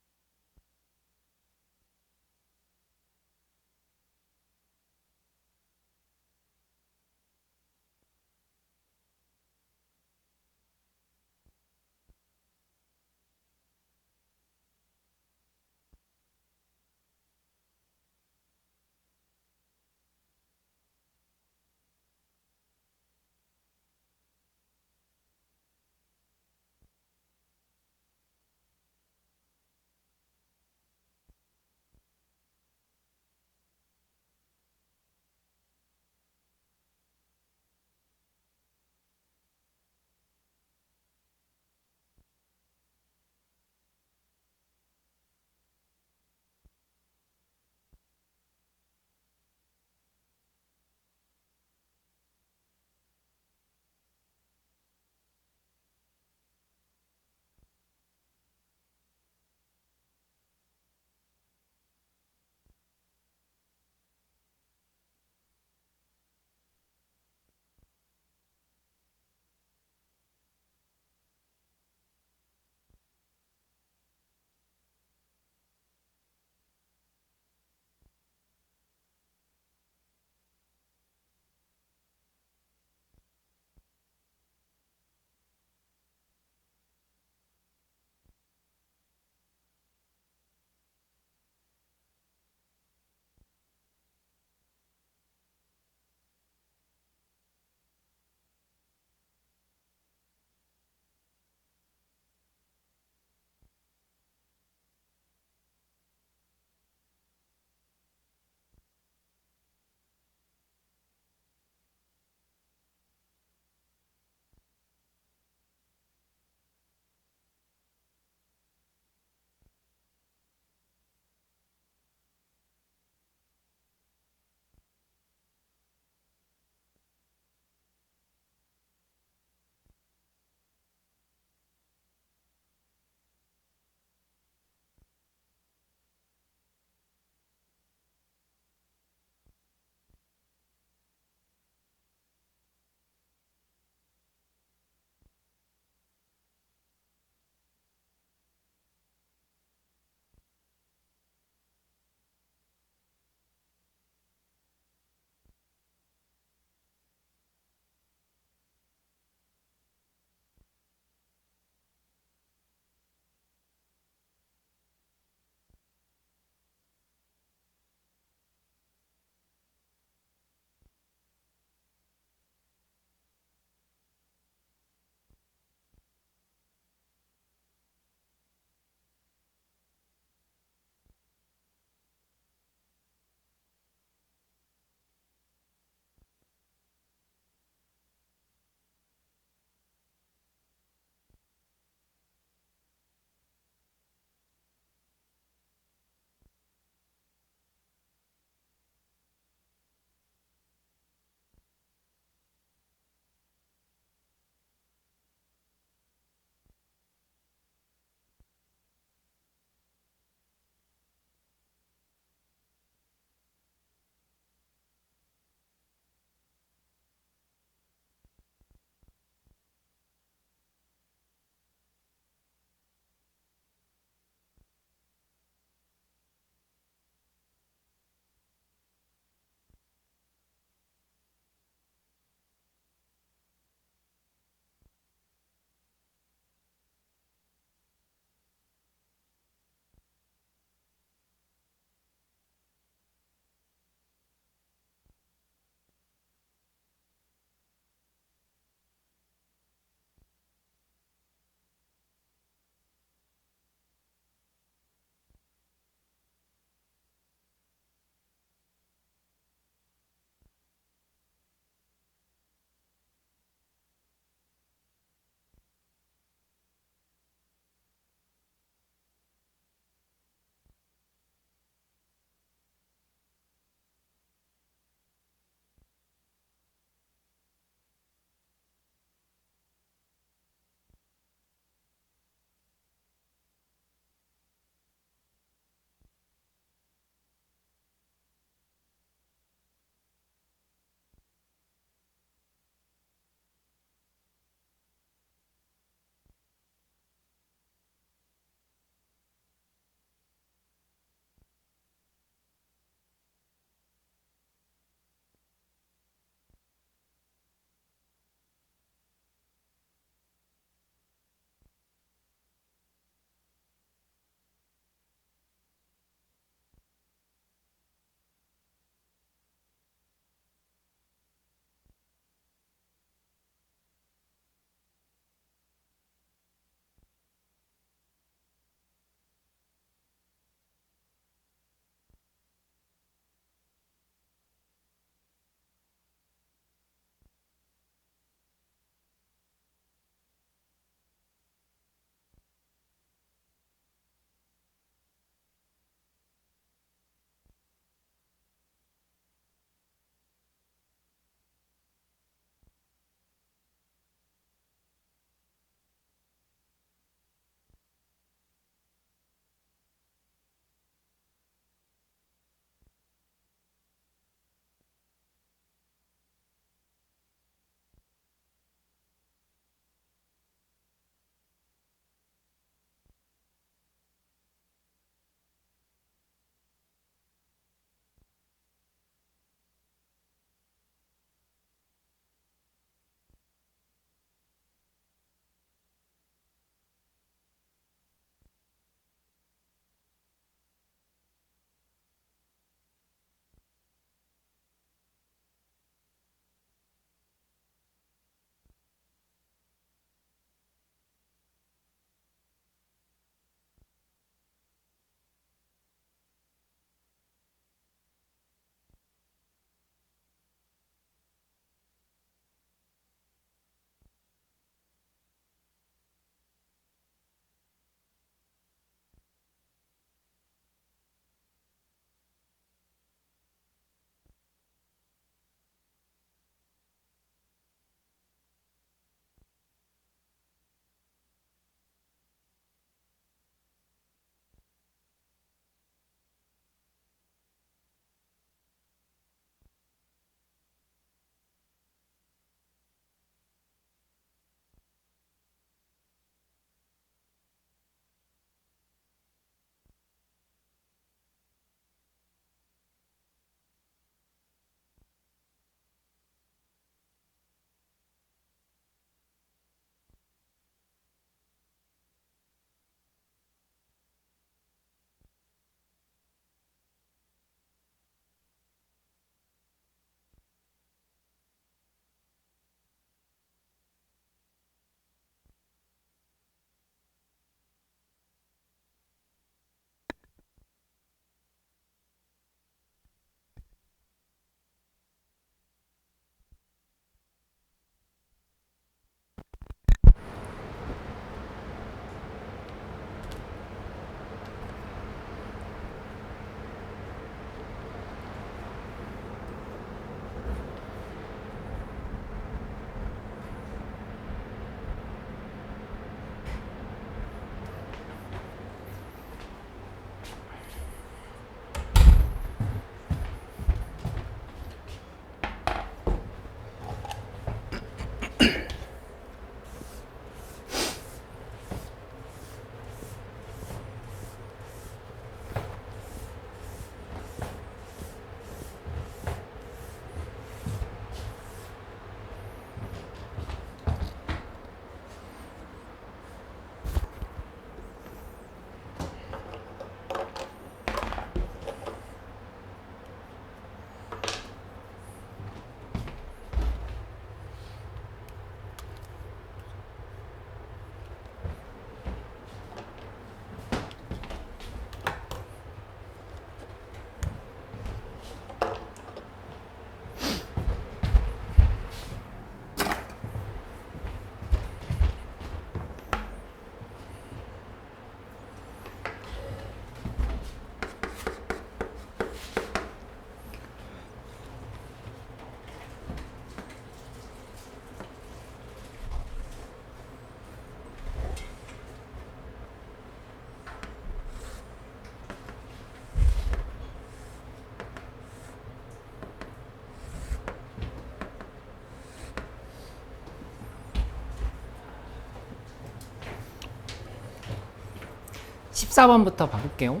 14번부터 봐볼게요.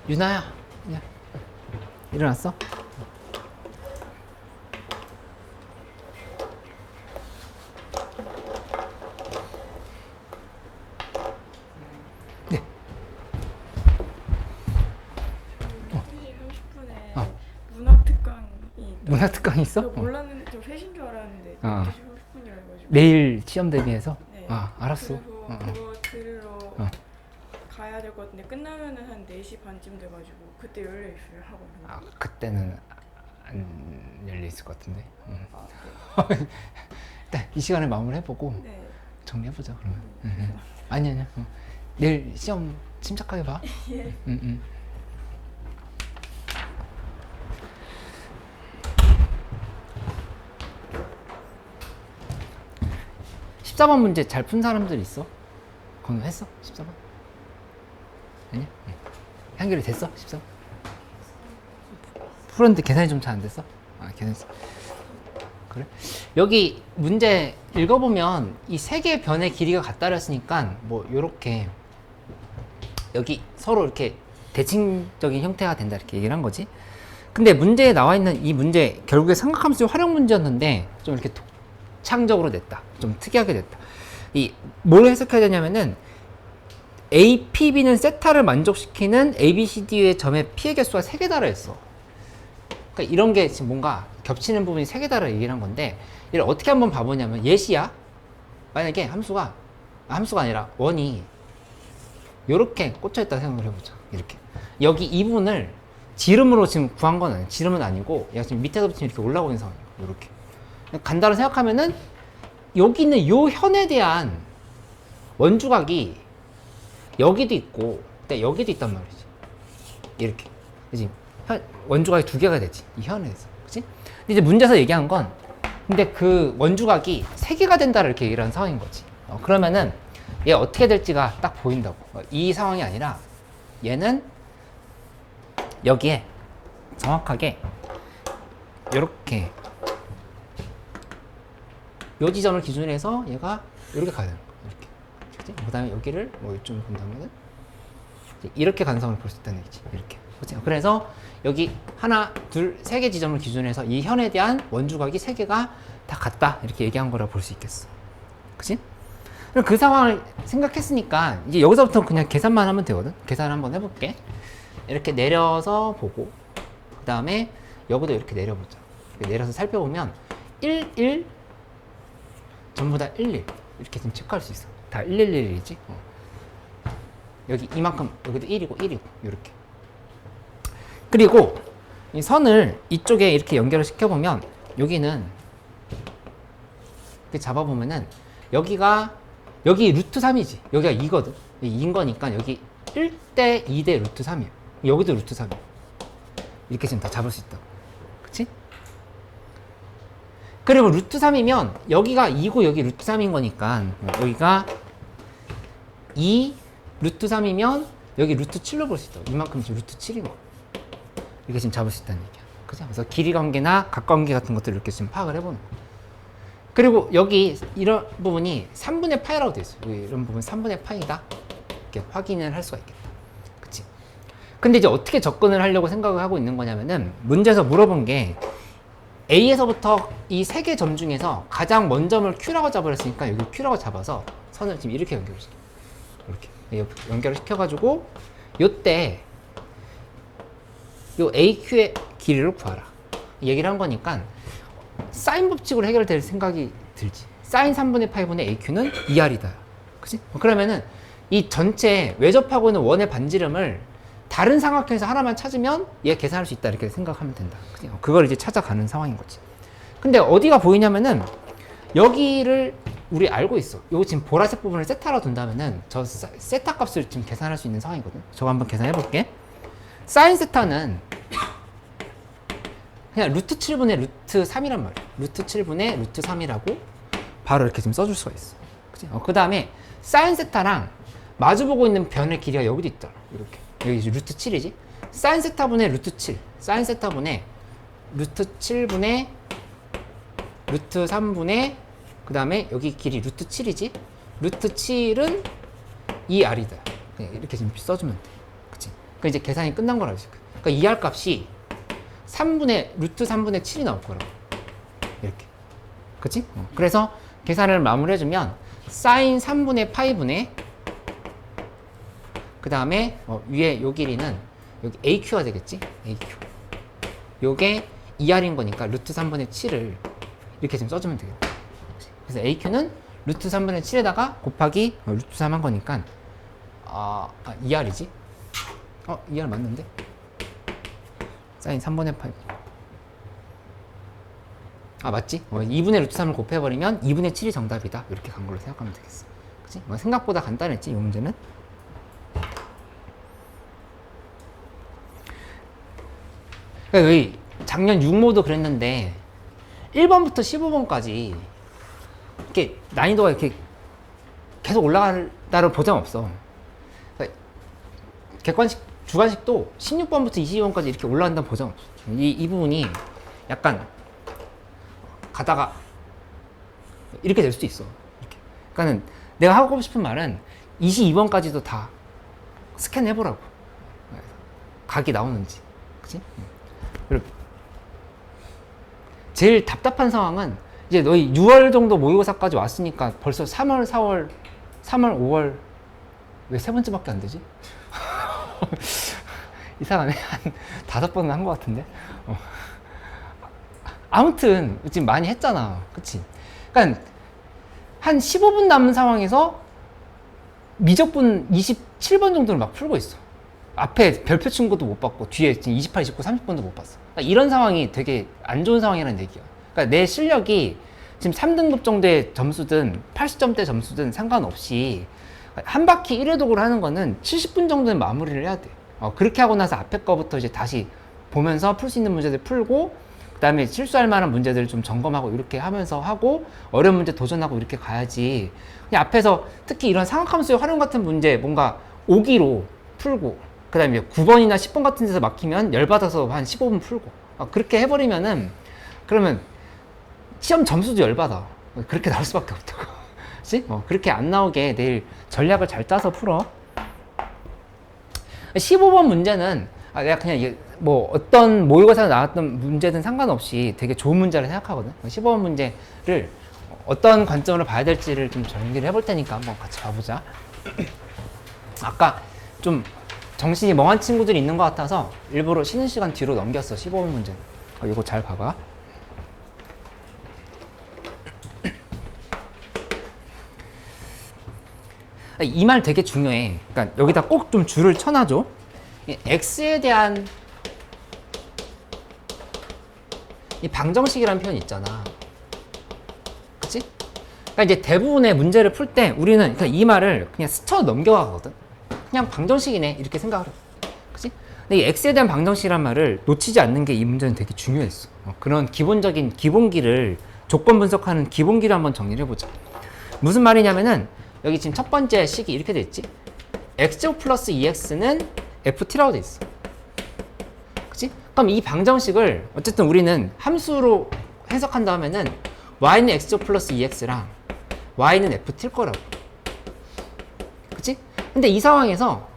유나야, 야, 일어났어? 네. 2시 30분에 어. 문학특강이 있다고. 문화특강이 있어? 저 몰랐는데 저 3시인 줄 알았는데 어. 2시 30분이라 해가지고. 내일 시험 대비해서? 네. 아, 알았어. 그래서 그거 들으러 어. 가야 될 것 같은데 끝나면은 한 4시 반쯤 돼가지고 그때 열려있어요 학원. 아, 그때는 안 열려 있을 것 같은데. 아, 네. 일단 이 시간에 마무리 해보고 네. 정리해보자 그러면. 아니야. 내일 시험 침착하게 봐. 예. 14번 문제 잘 푼 사람들 있어? 그건 했어? 14번? 아니야? 응. 한결이 됐어? 14번? 풀었는데 계산이 좀 잘 안 됐어? 아, 계산했어. 그래? 여기 문제 읽어보면 이 세 개의 변의 길이가 같다라 했으니까 뭐 요렇게 여기 서로 이렇게 대칭적인 형태가 된다 이렇게 얘기를 한 거지. 근데 문제에 나와 있는 이 문제 결국에 삼각함수의 활용 문제였는데 좀 이렇게 창적으로 냈다. 좀 특이하게 됐다. 이 뭘 해석해야 되냐면은 A, P, B는 세타를 만족시키는 A, B, C, D의 점의 P의 개수가 3개다라 했어. 그러니까 이런 게 지금 뭔가 겹치는 부분이 3개다라 얘기를 한 건데 이걸 어떻게 한번 봐보냐면 예시야. 만약에 함수가 아니라 원이 요렇게 꽂혀있다 생각을 해보자. 이렇게 여기 이 부분을 지름으로 지금 구한 건 아니야. 지름은 아니고 얘가 지금 밑에서부터 이렇게 올라오고 있는 상황이야. 요렇게 간다로 생각하면은 여기 있는 요 현에 대한 원주각이 여기도 있고 여기도 있단 말이지. 이렇게 그치? 원주각이 2개가 되지 이 현에서. 그치? 근데 이제 문제에서 얘기한 건 근데 그 원주각이 3개가 된다 이렇게 얘기를 한 상황인 거지. 그러면은 얘 어떻게 될지가 딱 보인다고. 이 상황이 아니라 얘는 여기에 정확하게 이렇게 요 지점을 기준으로 해서 얘가 이렇게 가야 되는 거야. 이렇게. 그 다음에 여기를 뭐 이쯤 본다면은 이렇게 간성을 볼 수 있다는 얘기지. 이렇게. 그치? 그래서 여기 하나, 둘, 3개 지점을 기준으로 해서 이 현에 대한 원주각이 3개가 다 같다. 이렇게 얘기한 거라고 볼 수 있겠어. 그치? 그럼 그 상황을 생각했으니까 이제 여기서부터 그냥 계산만 하면 되거든. 계산 한번 해볼게. 이렇게 내려서 보고 그 다음에 여기도 이렇게 내려보자. 이렇게 내려서 살펴보면 1, 1 전부 다 1, 1 이렇게 좀 체크할 수 있어. 다 1, 1, 1이지. 여기 이만큼 여기도 1이고 1이고 이렇게. 그리고 이 선을 이쪽에 이렇게 연결을 시켜보면 여기는 이렇게 잡아보면은 여기 루트 3이지. 여기가 2거든. 2인 거니까 여기 1대 2대 루트 3이야. 여기도 루트 3이야. 이렇게 지금 다 잡을 수 있다고. 그치? 그리고 루트 3이면 여기가 2고 여기 루트 3인 거니까 여기가 2 루트 3이면 여기 루트 7로 볼 수 있다고. 이만큼 지금 루트 7인 거. 이렇게 지금 잡을 수 있다는 얘기야. 그죠? 그래서 길이 관계나 각 관계 같은 것들을 이렇게 지금 파악을 해보는 거야. 그리고 여기 이런 부분이 3분의 파이라고 되어 있어요. 이런 부분 3분의 파이다. 이렇게 확인을 할 수가 있겠다. 그치? 근데 이제 어떻게 접근을 하려고 생각을 하고 있는 거냐면은 문제에서 물어본 게 A에서부터 이 3개 점 중에서 가장 먼 점을 Q라고 잡아버렸으니까 여기 Q라고 잡아서 선을 지금 이렇게 연결을 시켜. 이렇게 연결을 시켜가지고 요때 요 AQ의 길이를 구하라. 얘기를 한 거니까 사인 법칙으로 해결될 생각이 들지. 사인 3분의 파이분의 AQ는 2R이다. 그치? 그러면은 이 전체 외접하고 있는 원의 반지름을 다른 삼각형에서 하나만 찾으면 얘 계산할 수 있다. 이렇게 생각하면 된다. 그치? 그걸 이제 찾아가는 상황인 거지. 근데 어디가 보이냐면은 여기를 우리 알고 있어. 요 지금 보라색 부분을 세타로 둔다면은 저 세타 값을 지금 계산할 수 있는 상황이거든. 저거 한번 계산해 볼게. 사인 세타는 그냥 루트 7분의 루트 3이란 말이야. 루트 7분의 루트 3이라고 바로 이렇게 지금 써줄 수가 있어. 그치? 그 다음에 사인 세타랑 마주보고 있는 변의 길이가 여기도 있더라. 이렇게. 여기 이제 루트 7이지? 사인 세타분의 루트 7. 사인 세타분의 루트 7분의 루트 3분의 그 다음에 여기 길이 루트 7이지? 루트 7은 2R이다. 그냥 이렇게 지금 써주면 돼. 그치? 그러니까 이제 계산이 끝난 거라고. 그러니까 2R 값이 루트 3분의 7이 나올 거라고. 이렇게. 그치? 그래서 계산을 마무리해주면 사인 3분의 파이분의 그 다음에 위에 요 길이는 여기 AQ가 되겠지? AQ. 요게 2R인 거니까 루트 3분의 7을 이렇게 지금 써주면 되겠다. 그래서 AQ는 루트 3분의 7에다가 곱하기 루트 3 한 거니까 2R이지? 2R 맞는데? 사인 3분의 8. 맞지? 2분의 루트 3을 곱해버리면 2분의 7이 정답이다. 이렇게 간 걸로 생각하면 되겠어. 그치? 생각보다 간단했지, 이 문제는? 그러니까 여기 작년 6모도 그랬는데 1번부터 15번까지 이렇게 난이도가 이렇게 계속 올라간다는 보장 없어. 그러니까 객관식, 주관식도 16번부터 22번까지 이렇게 올라간다는 보장 없어. 이 부분이 약간 가다가 이렇게 될 수도 있어. 이렇게. 그러니까는 내가 하고 싶은 말은 22번까지도 다 스캔해보라고. 각이 나오는지. 그치? 그리고 제일 답답한 상황은 이제 너희 6월 정도 모의고사까지 왔으니까 벌써 3월, 4월, 3월, 5월 왜 세 번째밖에 안 되지? 이상하네. 한 5번은 한 것 같은데. 아무튼 지금 많이 했잖아. 그치? 그러니까 한 15분 남은 상황에서 미적분 27번 정도를 막 풀고 있어. 앞에 별표 친 것도 못 봤고 뒤에 지금 28, 29, 30번도 못 봤어. 그러니까 이런 상황이 되게 안 좋은 상황이라는 얘기야. 그러니까 내 실력이 지금 3등급 정도의 점수든 80점대 점수든 상관없이 한 바퀴 1회 독을 하는 거는 70분 정도는 마무리를 해야 돼. 그렇게 하고 나서 앞에 거부터 이제 다시 보면서 풀 수 있는 문제들 풀고 그 다음에 실수할 만한 문제들을 좀 점검하고 이렇게 하면서 하고 어려운 문제 도전하고 이렇게 가야지. 그냥 앞에서 특히 이런 상학함수의 활용 같은 문제 뭔가 오기로 풀고 그 다음에 9번이나 10번 같은 데서 막히면 열받아서 한 15분 풀고 그렇게 해버리면은 그러면 시험 점수도 열받아. 그렇게 나올 수밖에 없다고. 그치? 그렇게 안 나오게 내일 전략을 잘 짜서 풀어. 15번 문제는 내가 그냥 이게 뭐 어떤 모의고사에 나왔던 문제든 상관없이 되게 좋은 문제를 생각하거든. 15번 문제를 어떤 관점으로 봐야 될지를 좀 정리를 해볼 테니까 한번 같이 봐보자. 아까 좀 정신이 멍한 친구들이 있는 것 같아서 일부러 쉬는 시간 뒤로 넘겼어. 15번 문제. 이거 잘 봐봐. 이 말 되게 중요해. 그러니까 여기다 꼭 좀 줄을 쳐놔줘. x에 대한 이 방정식이라는 표현 있잖아. 그치? 그러니까 이제 대부분의 문제를 풀 때 우리는 그냥 이 말을 그냥 스쳐 넘겨가거든. 그냥 방정식이네 이렇게 생각을 해. 그치? 근데 이 x에 대한 방정식이란 말을 놓치지 않는 게 이 문제는 되게 중요했어. 그런 기본적인 기본기를 조건 분석하는 기본기를 한번 정리를 해보자. 무슨 말이냐면은 여기 지금 첫 번째 식이 이렇게 돼 있지. x제곱 플러스 2x는 ft라고 돼 있어. 그치? 그럼 이 방정식을 어쨌든 우리는 함수로 해석한다 하면은 y는 x제곱 플러스 2x랑 y는 ft일 거라고. 그치? 근데 이 상황에서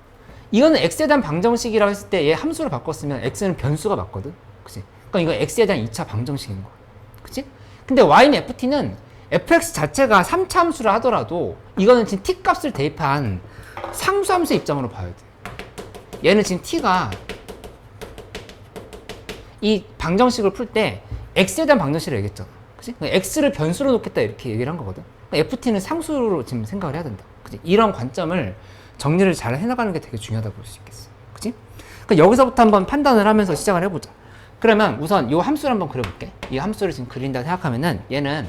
이거는 x에 대한 방정식이라고 했을 때 얘 함수로 바꿨으면 x는 변수가 맞거든. 그치? 그럼 이거 x에 대한 2차 방정식인 거야. 그치? 근데 y는 ft는 fx 자체가 3차 함수를 하더라도 이거는 지금 t 값을 대입한 상수함수의 입장으로 봐야 돼. 얘는 지금 t가 이 방정식을 풀 때 x에 대한 방정식을 얘기했잖아. 그치? x를 변수로 놓겠다 이렇게 얘기를 한 거거든. ft는 상수로 지금 생각을 해야 된다. 그치? 이런 관점을 정리를 잘 해나가는 게 되게 중요하다고 볼 수 있겠어. 그치? 그러니까 여기서부터 한번 판단을 하면서 시작을 해보자. 그러면 우선 이 함수를 한번 그려볼게. 이 함수를 지금 그린다 생각하면은 얘는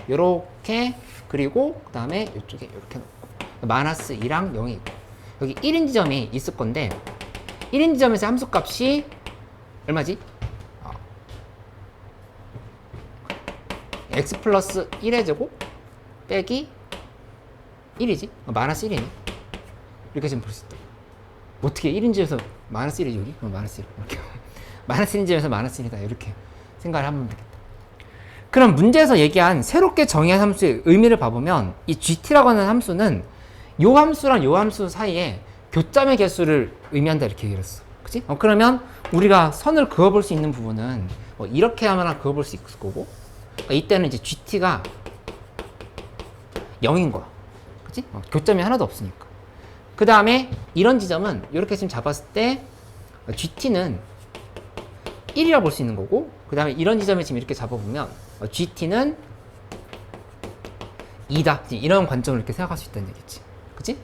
요렇게 그리고 그 다음에 이쪽에 이렇게 놓고 마이너스 2랑 0이 있고 여기 1인 지점이 있을 건데 1인 지점에서 함수 값이 얼마지? x 플러스 1의 제곱 빼기 1이지? 마이너스 1이네. 이렇게 지금 볼 수 있다. 어떻게 1인 지점에서 마이너스 1이지 여기? 마이너스 1 이렇게 마이너스 1인 지점에서 마이너스 1이다 이렇게 생각을 하면 되겠다. 그럼 문제에서 얘기한 새롭게 정의한 함수의 의미를 봐보면 이 gt라고 하는 함수는 요 함수랑 요 함수 사이에 교점의 개수를 의미한다 이렇게 얘기를 했어. 그치? 그러면 우리가 선을 그어볼 수 있는 부분은 이렇게 하면 그어볼 수 있을 거고, 그러니까 이때는 이제 GT가 0인 거야. 그치? 교점이 하나도 없으니까. 그 다음에 이런 지점은 이렇게 지금 잡았을 때 GT는 1이라 볼 수 있는 거고, 그 다음에 이런 지점을 지금 이렇게 잡아보면 GT는 2다. 이런 관점을 이렇게 생각할 수 있다는 얘기지. 그치?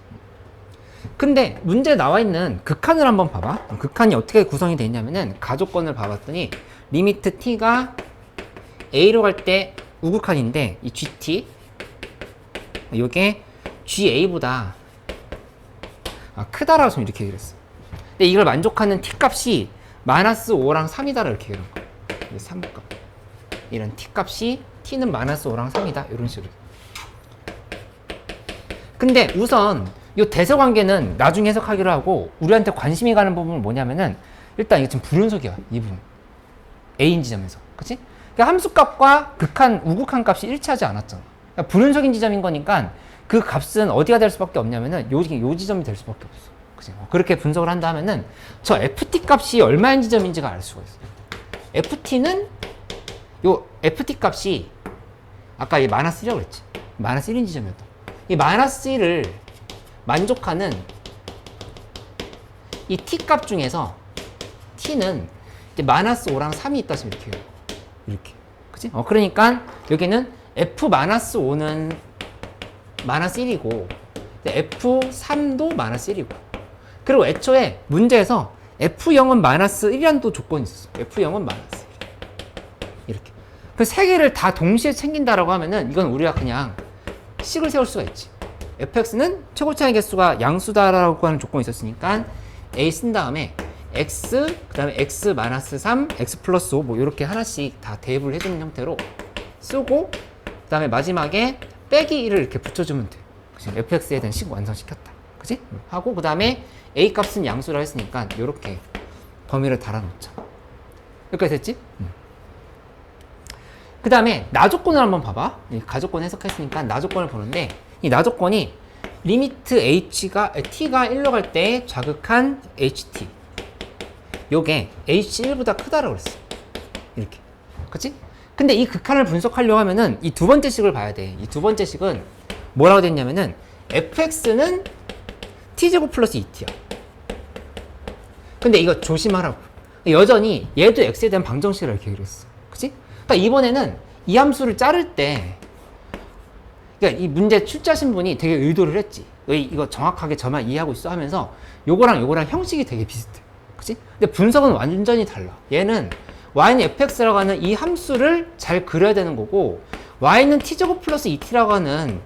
근데 문제에 나와 있는 극한을 한번 봐봐. 극한이 어떻게 구성이 되어 있냐면은 가조건을 봐봤더니 리미트 t가 a로 갈 때 우극한인데 이 gt 요게 ga보다 크다라고 좀 이렇게 얘기를 했어. 근데 이걸 만족하는 t 값이 마이너스 5랑 3이다 이렇게 얘기하는 거야. 3값. 이런 t 값이 t는 마이너스 5랑 3이다 이런 식으로. 근데 우선 이 대서관계는 나중에 해석하기로 하고 우리한테 관심이 가는 부분은 뭐냐면은 일단 이게 지금 불연속이야. 이 부분. A인 지점에서. 그치? 그러니까 함수값과 극한, 우극한 값이 일치하지 않았잖아. 그러니까 불연속인 지점인 거니까 그 값은 어디가 될 수밖에 없냐면은 요 지점이 될 수밖에 없어. 그치? 그렇게 분석을 한다 하면은 저 FT 값이 얼마인 지점인지가 알 수가 있어. FT는 요 FT 값이 아까 이 마이너스 1이라고 그랬지. 마이너스 1인 지점이었다. 이 마이너스 1을 만족하는 이 t 값 중에서 t는 이제 마이너스 5랑 3이 있다 지금 이렇게 해요. 이렇게. 그치? 그러니까 여기는 f 마이너스 5는 마이너스 1이고 f3도 마이너스 1이고 그리고 애초에 문제에서 f0은 마이너스 1이라는 또 조건이 있었어. f0은 마이너스 1. 이렇게. 그 세 개를 다 동시에 챙긴다라고 하면은 이건 우리가 그냥 식을 세울 수가 있지. fx는 최고 차이 개수가 양수다라고 하는 조건이 있었으니까 a 쓴 다음에 x 그 다음에 x 마이너스 3 x 플러스 5 뭐 이렇게 하나씩 다 대입을 해주는 형태로 쓰고 그 다음에 마지막에 빼기 1을 이렇게 붙여주면 돼. 그치? fx에 대한 식 완성시켰다. 그치? 하고 그 다음에 a 값은 양수라 했으니까 이렇게 범위를 달아놓자. 여기까지 됐지? 그 다음에 나조건을 한번 봐봐. 가조건 해석했으니까 나조건을 보는데 이 나조건이 리미트 t가 1로 갈 때 자극한 ht 요게 h1보다 크다라고 그랬어. 이렇게. 그치? 근데 이 극한을 분석하려고 하면은 이 두 번째 식을 봐야 돼. 이 두 번째 식은 뭐라고 됐냐면은 fx는 t제곱 플러스 2t야. 근데 이거 조심하라고. 여전히 얘도 x에 대한 방정식을 이렇게 그렸어. 그치? 그러니까 이번에는 이 함수를 자를 때 그러니까 이 문제 출제하신 분이 되게 의도를 했지. 이거 정확하게 저만 이해하고 있어 하면서 요거랑 형식이 되게 비슷해. 그치? 근데 분석은 완전히 달라. 얘는 y는 fx라고 하는 이 함수를 잘 그려야 되는 거고 y는 t제곱 플러스 2t라고 하는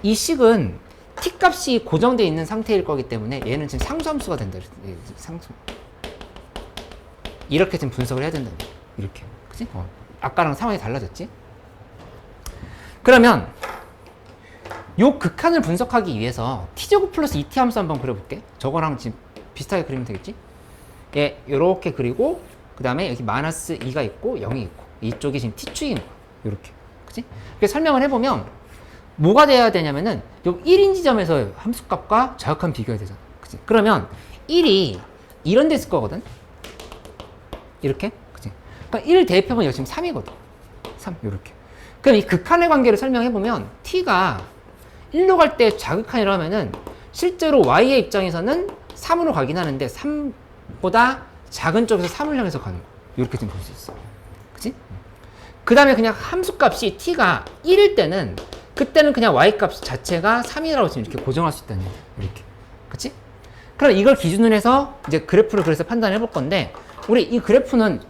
이 식은 t 값이 고정되어 있는 상태일 거기 때문에 얘는 지금 상수함수가 된다. 상수. 이렇게 지금 분석을 해야 된다. 이렇게. 그치? 아까랑 상황이 달라졌지? 그러면 요 극한을 분석하기 위해서 t제곱 플러스 2t 함수 한번 그려볼게. 저거랑 지금 비슷하게 그리면 되겠지? 예, 요렇게 그리고 그 다음에 여기 마이너스 2가 있고 0이 있고 이쪽이 지금 t축인 거야. 요렇게. 그치? 이렇게 설명을 해보면 뭐가 돼야 되냐면은 요 1인 지점에서 함수값과 자극한 비교해야 되잖아. 그치? 그러면 1이 이런 데 있을 거거든? 이렇게? 그치? 그러니까 1 대입해보면 여기 지금 3이거든. 3, 요렇게. 그럼 이 극한의 관계를 설명해보면 t가 1로 갈 때 자극한이라고 하면은 실제로 y의 입장에서는 3으로 가긴 하는데 3보다 작은 쪽에서 3을 향해서 가는 거야. 이렇게 좀 볼 수 있어. 그치? 그 다음에 그냥 함수값이 t가 1일 때는 그때는 그냥 y값 자체가 3이라고 지금 이렇게 고정할 수 있다는 얘기야. 이렇게. 그치? 그럼 이걸 기준으로 해서 이제 그래프를 그래서 판단해 볼 건데 우리 이 그래프는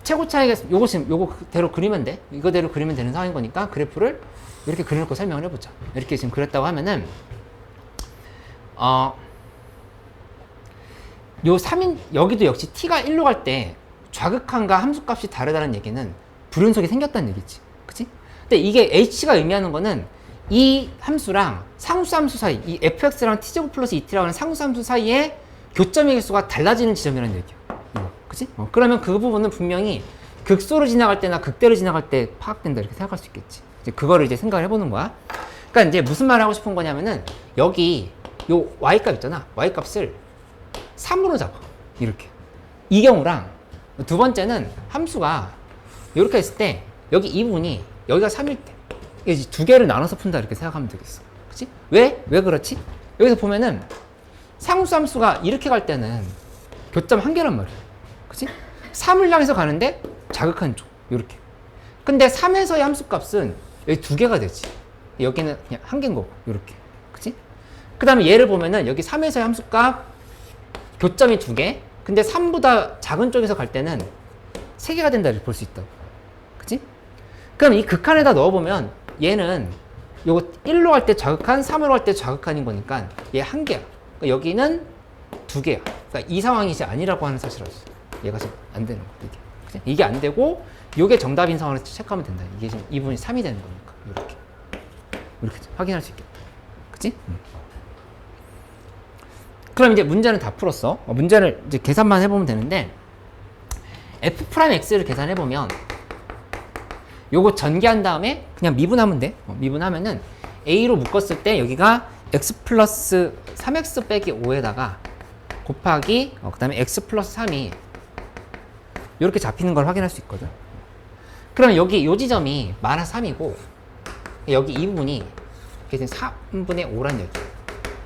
최고 차이가 요거 지금 요거대로 그리면 돼. 이거대로 그리면 되는 상황인 거니까 그래프를 이렇게 그려놓고 설명을 해보자. 이렇게 지금 그렸다고 하면은 요 3인 여기도 역시 t가 1로 갈 때 좌극한과 함수값이 다르다는 얘기는 불연속이 생겼다는 얘기지. 그치? 근데 이게 h가 의미하는 거는 이 함수랑 상수함수 사이 이 fx랑 t제곱 플러스 2t라고 하는 상수함수 사이에 교점의 개수가 달라지는 지점이라는 얘기야. 그치? 그러면 그 부분은 분명히 극소로 지나갈 때나 극대로 지나갈 때 파악된다 이렇게 생각할 수 있겠지. 이제 그거를 이제 생각을 해보는 거야. 그러니까 이제 무슨 말 하고 싶은 거냐면은 여기 요 y값 있잖아. y값을 3으로 잡아. 이렇게. 이 경우랑 두 번째는 함수가 이렇게 했을 때 여기 이 부분이 여기가 3일 때 이제 두 개를 나눠서 푼다 이렇게 생각하면 되겠어. 그치? 왜? 왜 그렇지? 여기서 보면은 상수 함수가 이렇게 갈 때는 교점 한 개란 말이야. 그치? 3을 향해서 가는데 자극한 쪽. 이렇게. 근데 3에서의 함수 값은 여기 두 개가 되지. 여기는 그냥 한 개인 거고. 이렇게. 그치? 그 다음에 얘를 보면은 여기 3에서의 함수 값 교점이 두 개. 근데 3보다 작은 쪽에서 갈 때는 세 개가 된다 이렇게 볼 수 있다고. 그치? 그럼 이 극한에다 넣어보면 얘는 요거 1로 갈 때 자극한, 3으로 갈 때 자극한인 거니까 얘 한 개야. 그러니까 여기는 두 개야. 그러니까 이 상황이 이제 아니라고 하는 사실을 알았어. 얘가 지금 안 되는 거야, 이게. 그치? 이게 안 되고, 요게 정답인 상황을 체크하면 된다. 이게 지금 이 부분이 3이 되는 거니까. 이렇게. 이렇게 확인할 수 있겠다. 그치? 그럼 이제 문제는 다 풀었어. 문제를 이제 계산만 해보면 되는데, f'x를 계산해보면, 요거 전개한 다음에 그냥 미분하면 돼. 미분하면은 a로 묶었을 때 여기가 x 플러스 3x 빼기 5에다가 곱하기 그 다음에 x 플러스 3이 이렇게 잡히는 걸 확인할 수 있거든. 그러면 여기 요 지점이 마이너스 3이고 여기 이 부분이 3분의 5란 얘기.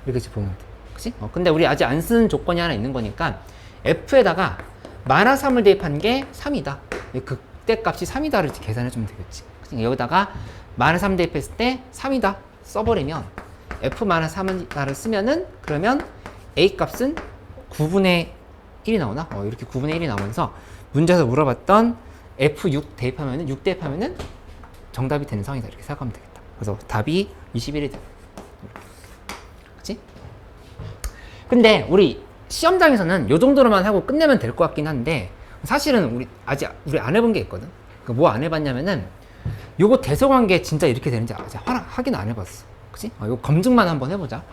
이렇게 보면 돼. 그치? 근데 우리 아직 안 쓴 조건이 하나 있는 거니까 f에다가 마이너스 3을 대입한 게 3이다. 그때 값이 3이다 이렇게 계산해주면 되겠지. 그치? 여기다가 마이너스 3 대입했을 때 3이다 써버리면 f 마이너스 3을 쓰면은 그러면 a 값은 9분의 1이 나오나? 이렇게 9분의 1이 나오면서 문제에서 물어봤던 f6 대입하면은 6 대입하면은 정답이 되는 상황이다 이렇게 생각하면 되겠다. 그래서 답이 21이 돼. 그치? 근데 우리 시험장에서는 요 정도로만 하고 끝내면 될 것 같긴 한데 사실은 우리 아직 안 해본 게 있거든. 뭐 안 해봤냐면은 요거 대소관계 진짜 이렇게 되는지 아직 확인 안 해봤어. 그치? 요거 검증만 한번 해보자.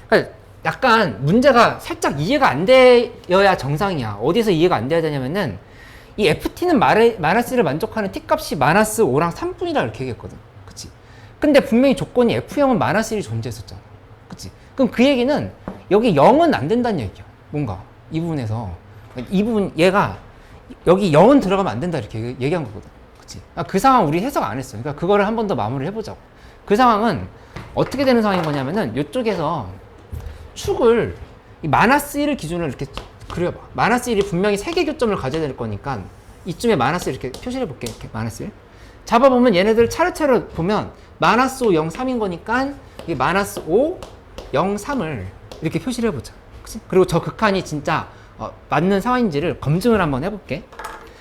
그러니까 약간 문제가 살짝 이해가 안 되어야 정상이야. 어디서 이해가 안 돼야 되냐면은 이 ft는 마이너스를 만족하는 t값이 마이너스 5랑 3분이라 이렇게 얘기했거든. 그치? 근데 분명히 조건이 f형은 마이너스 1이 존재했었잖아. 그치? 그럼 그 얘기는 여기 0은 안 된다는 얘기야. 뭔가 이 부분에서 이 부분 얘가 여기 0은 들어가면 안 된다 이렇게 얘기한 거거든. 그치? 그 상황 우리 해석 안 했어. 그러니까 그거를 한 번 더 마무리를 해보자고. 그 상황은 어떻게 되는 상황인 거냐면은 이쪽에서 축을 이 마이너스 1을 기준으로 이렇게 그려봐. 마이너스 1이 분명히 3개 교점을 가져야 될 거니까 이쯤에 마이너스 이렇게 표시를 해볼게. 이렇게 마이너스 1. 잡아보면 얘네들 차례차례 보면 마이너스 5, 0, 3인 거니까 이 마이너스 5, 0, 3을 이렇게 표시를 해보자. 그치? 그리고 저 극한이 진짜 맞는 상황인지를 검증을 한번 해볼게.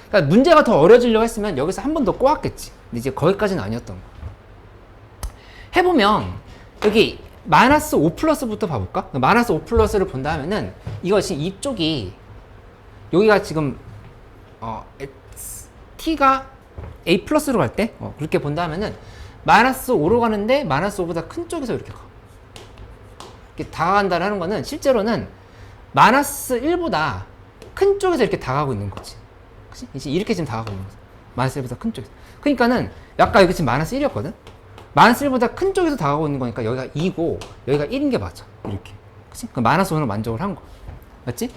그러니까 문제가 더 어려지려고 했으면 여기서 한 번 더 꼬았겠지. 근데 이제 거기까지는 아니었던 거야. 해보면 여기 마이너스 5 플러스부터 봐볼까? 마이너스 5 플러스를 본다 하면은 이것이 이쪽이 여기가 지금 t가 a 플러스로 갈 때 그렇게 본다 하면은 마이너스 5로 가는데 마이너스 5보다 큰 쪽에서 이렇게 가. 이렇게 다가간다는 거는 실제로는 마이너스 1보다 큰 쪽에서 이렇게 다가가고 있는 거지. 그치? 이제 이렇게 지금 다가가고 있는 거지. 마이너스 1보다 큰 쪽에서. 그러니까는 약간 여기 지금 마이너스 1이었거든? 마이너스 1보다 큰 쪽에서 다가가고 있는 거니까 여기가 2고 여기가 1인 게 맞아. 이렇게. 그치? 그럼 마이너스 5는 만족을 한 거야. 맞지?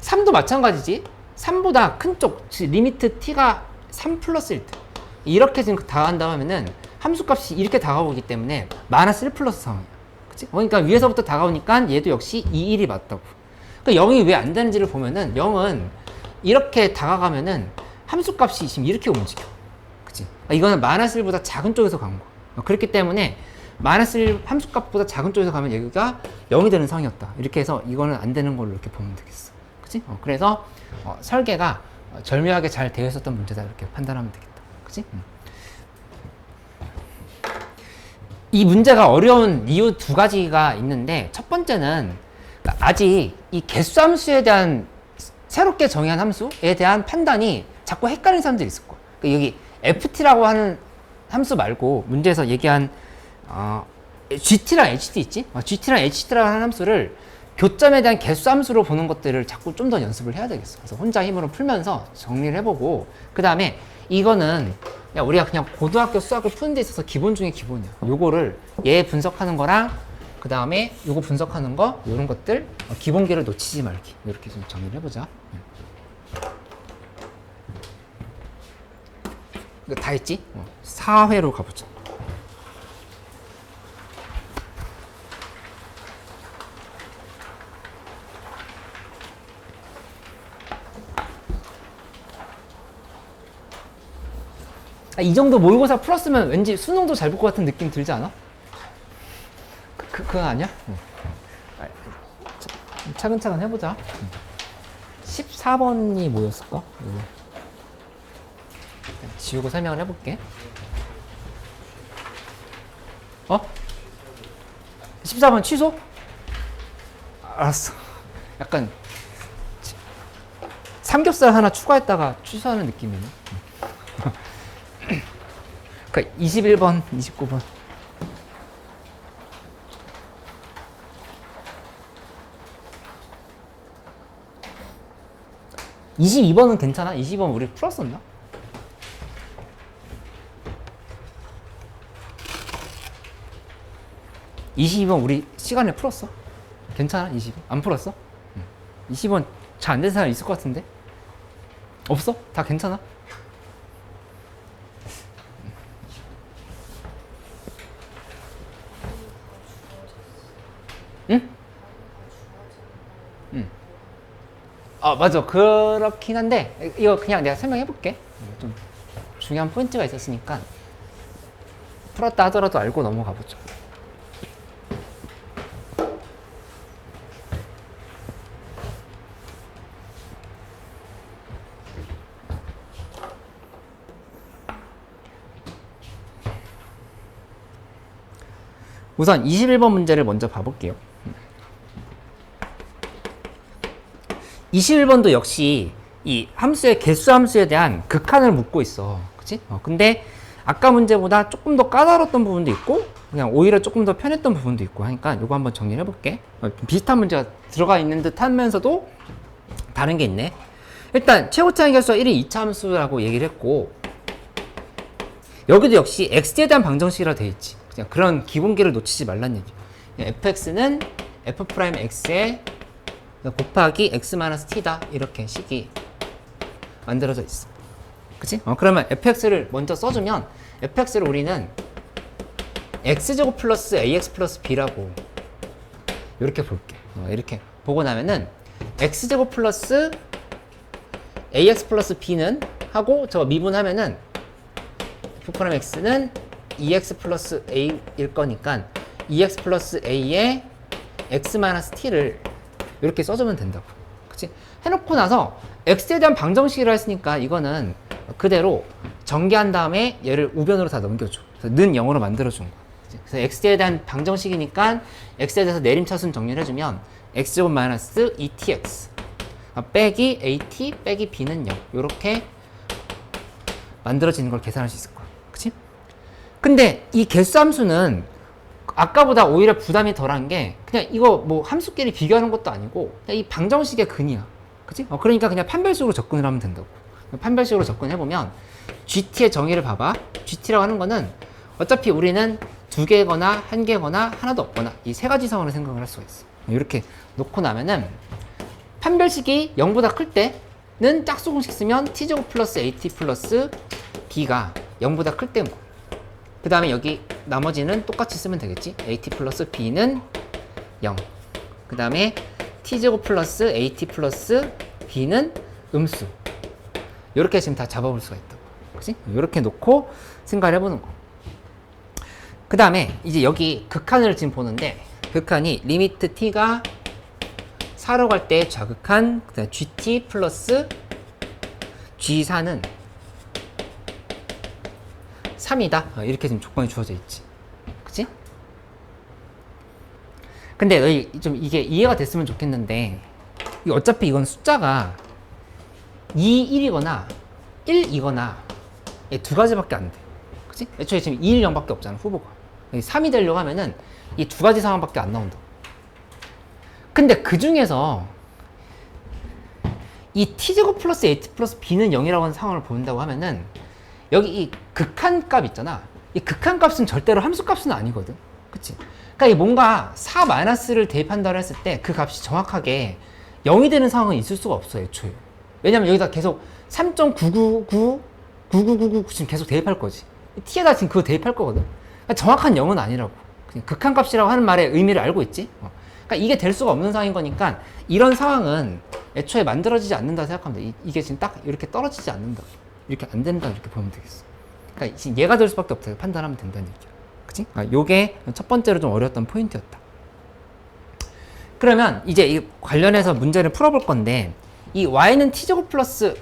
3도 마찬가지지. 3보다 큰 쪽, 즉 리미트 t가 3 플러스일 때. 이렇게 지금 다가간다고 하면은 함수값이 이렇게 다가오기 때문에 마이너스 1 플러스 상황이야. 그치? 그러니까 위에서부터 다가오니까 얘도 역시 2, 1이 맞다고. 그러니까 0이 왜 안 되는지를 보면은 0은 이렇게 다가가면은 함수값이 지금 이렇게 움직여. 그치? 그러니까 이거는 마이너스 1보다 작은 쪽에서 간 거야. 그렇기 때문에 마이너스 1 함수값보다 작은 쪽에서 가면 여기가 0이 되는 상황이었다. 이렇게 해서 이거는 안 되는 걸로 이렇게 보면 되겠어. 그치? 그래서 설계가 절묘하게 잘 되어 있었던 문제다. 이렇게 판단하면 되겠다. 그치? 이 문제가 어려운 이유 두 가지가 있는데 첫 번째는 아직 이 개수함수에 대한 새롭게 정의한 함수에 대한 판단이 자꾸 헷갈리는 사람들이 있을 거야. 그러니까 여기 ft라고 하는 함수 말고 문제에서 얘기한 gt랑 ht 있지? gt랑 ht라고 하는 함수를 교점에 대한 개수 함수로 보는 것들을 자꾸 좀 더 연습을 해야 되겠어. 그래서 혼자 힘으로 풀면서 정리를 해보고, 그 다음에 이거는 우리가 그냥 고등학교 수학을 푸는 데 있어서 기본 중에 기본이야. 요거를 얘 분석하는 거랑 그 다음에 요거 분석하는 거, 요런 것들 기본기를 놓치지 말기. 이렇게 좀 정리를 해보자. 이거 다 했지? 4회로 가보자. 이 정도 모의고사 풀었으면 왠지 수능도 잘 볼 것 같은 느낌 들지 않아? 그건 아니야? 차근차근 해보자. 14번이 뭐였을까? 지우고 설명을 해볼게. 14번 취소? 알았어. 약간 삼겹살 하나 추가했다가 취소하는 느낌이네. 그러니까 21번, 29번. 22번은 괜찮아? 22번 우리 풀었었나? (22번) 우리 시간에 풀었어? 괜찮아? 20번? 안 풀었어? 20번 잘 안 된 사람 있을 것 같은데? 없어? 다 괜찮아? 응? 응. 맞아. 그렇긴 한데, 이거 그냥 내가 설명해 볼게. 좀 중요한 포인트가 있었으니까. 풀었다 하더라도 알고 넘어가 보죠. 우선 21번 문제를 먼저 봐볼게요. 21번도 역시 이 함수의 개수 함수에 대한 극한을 묻고 있어. 그치? 근데 아까 문제보다 조금 더 까다로웠던 부분도 있고 그냥 오히려 조금 더 편했던 부분도 있고 하니까 이거 한번 정리를 해볼게. 비슷한 문제가 들어가 있는 듯 하면서도 다른 게 있네. 일단 최고차의 개수가 1이 2차 함수라고 얘기를 했고, 여기도 역시 x에 대한 방정식이라 되어 있지. 그냥 그런 기본기를 놓치지 말란 얘기. fx는 f'x에 곱하기 x-t다 이렇게 식이 만들어져 있어. 그치? 그러면 fx를 먼저 써주면 fx를 우리는 x제곱 플러스 ax 플러스 b라고 이렇게 볼게. 이렇게 보고 나면은 x제곱 플러스 ax 플러스 b는 하고 저거 미분하면은 f'x는 2x 플러스 a일 거니까 2x 플러스 a에 x-t를 이렇게 써주면 된다고. 그치? 해놓고 나서 x에 대한 방정식이라 했으니까 이거는 그대로 전개한 다음에 얘를 우변으로 다 넘겨줘. 그래서 는 0으로 만들어준 거야. 그래서 x에 대한 방정식이니까 x에 대해서 내림차순 정리를 해주면 x제곱 마이너스 2tx 빼기 at 빼기 b는 0 이렇게 만들어지는 걸 계산할 수 있을 거야. 그치? 근데 이 개수함수는 아까보다 오히려 부담이 덜한 게 그냥 이거 뭐 함수끼리 비교하는 것도 아니고 그냥 이 방정식의 근이야. 그치? 그러니까 그냥 판별식으로 접근을 하면 된다고. 판별식으로 접근해보면 GT의 정의를 봐봐. GT라고 하는 거는 어차피 우리는 두 개거나 한 개거나 하나도 없거나 이 세 가지 상황을 생각을 할 수가 있어. 이렇게 놓고 나면은 판별식이 0보다 클 때는 짝수공식 쓰면 t제곱 플러스 at 플러스 b가 0보다 클 때인 거. 그 다음에 여기 나머지는 똑같이 쓰면 되겠지. at 플러스 b는 0. 그 다음에 t제곱 플러스 at 플러스 b는 음수. 이렇게 지금 다 잡아볼 수가 있다고. 그치? 이렇게 놓고 생각을 해보는 거. 그 다음에 이제 여기 극한을 지금 보는데 극한이 리미트 t가 4로 갈 때 좌극한 그다음에 gt 플러스 g4는 3이다. 이렇게 지금 조건이 주어져 있지. 그치? 근데 너희 좀 이게 이해가 됐으면 좋겠는데 어차피 이건 숫자가 2, 1이거나 1, 2거나 두 가지밖에 안 돼. 그치? 애초에 지금 2, 1, 0밖에 없잖아, 후보가. 3이 되려고 하면은 이 두 가지 상황밖에 안 나온다. 근데 그 중에서 이 t제곱 플러스 at 플러스 b는 0이라고 하는 상황을 본다고 하면은 여기 이 극한값 있잖아. 이 극한값은 절대로 함수값은 아니거든. 그치? 그러니까 이 뭔가 4 마이너스를 대입한다고 했을 때 그 값이 정확하게 0이 되는 상황은 있을 수가 없어, 애초에. 왜냐면 여기다 계속 3.9999999 지금 계속 대입할 거지. t에다 지금 그거 대입할 거거든. 그러니까 정확한 0은 아니라고. 그냥 극한값이라고 하는 말의 의미를 알고 있지? 그러니까 이게 될 수가 없는 상황인 거니까 이런 상황은 애초에 만들어지지 않는다 생각하면 돼. 이게 지금 딱 이렇게 떨어지지 않는다. 이렇게 안 된다. 이렇게 보면 되겠어. 그러니까 지금 얘가 될 수밖에 없다. 판단하면 된다는 얘기야. 그치? 요게 첫 번째로 좀 어려웠던 포인트였다. 그러면 이제 이 관련해서 문제를 풀어볼 건데 이 y는 t제곱 플러스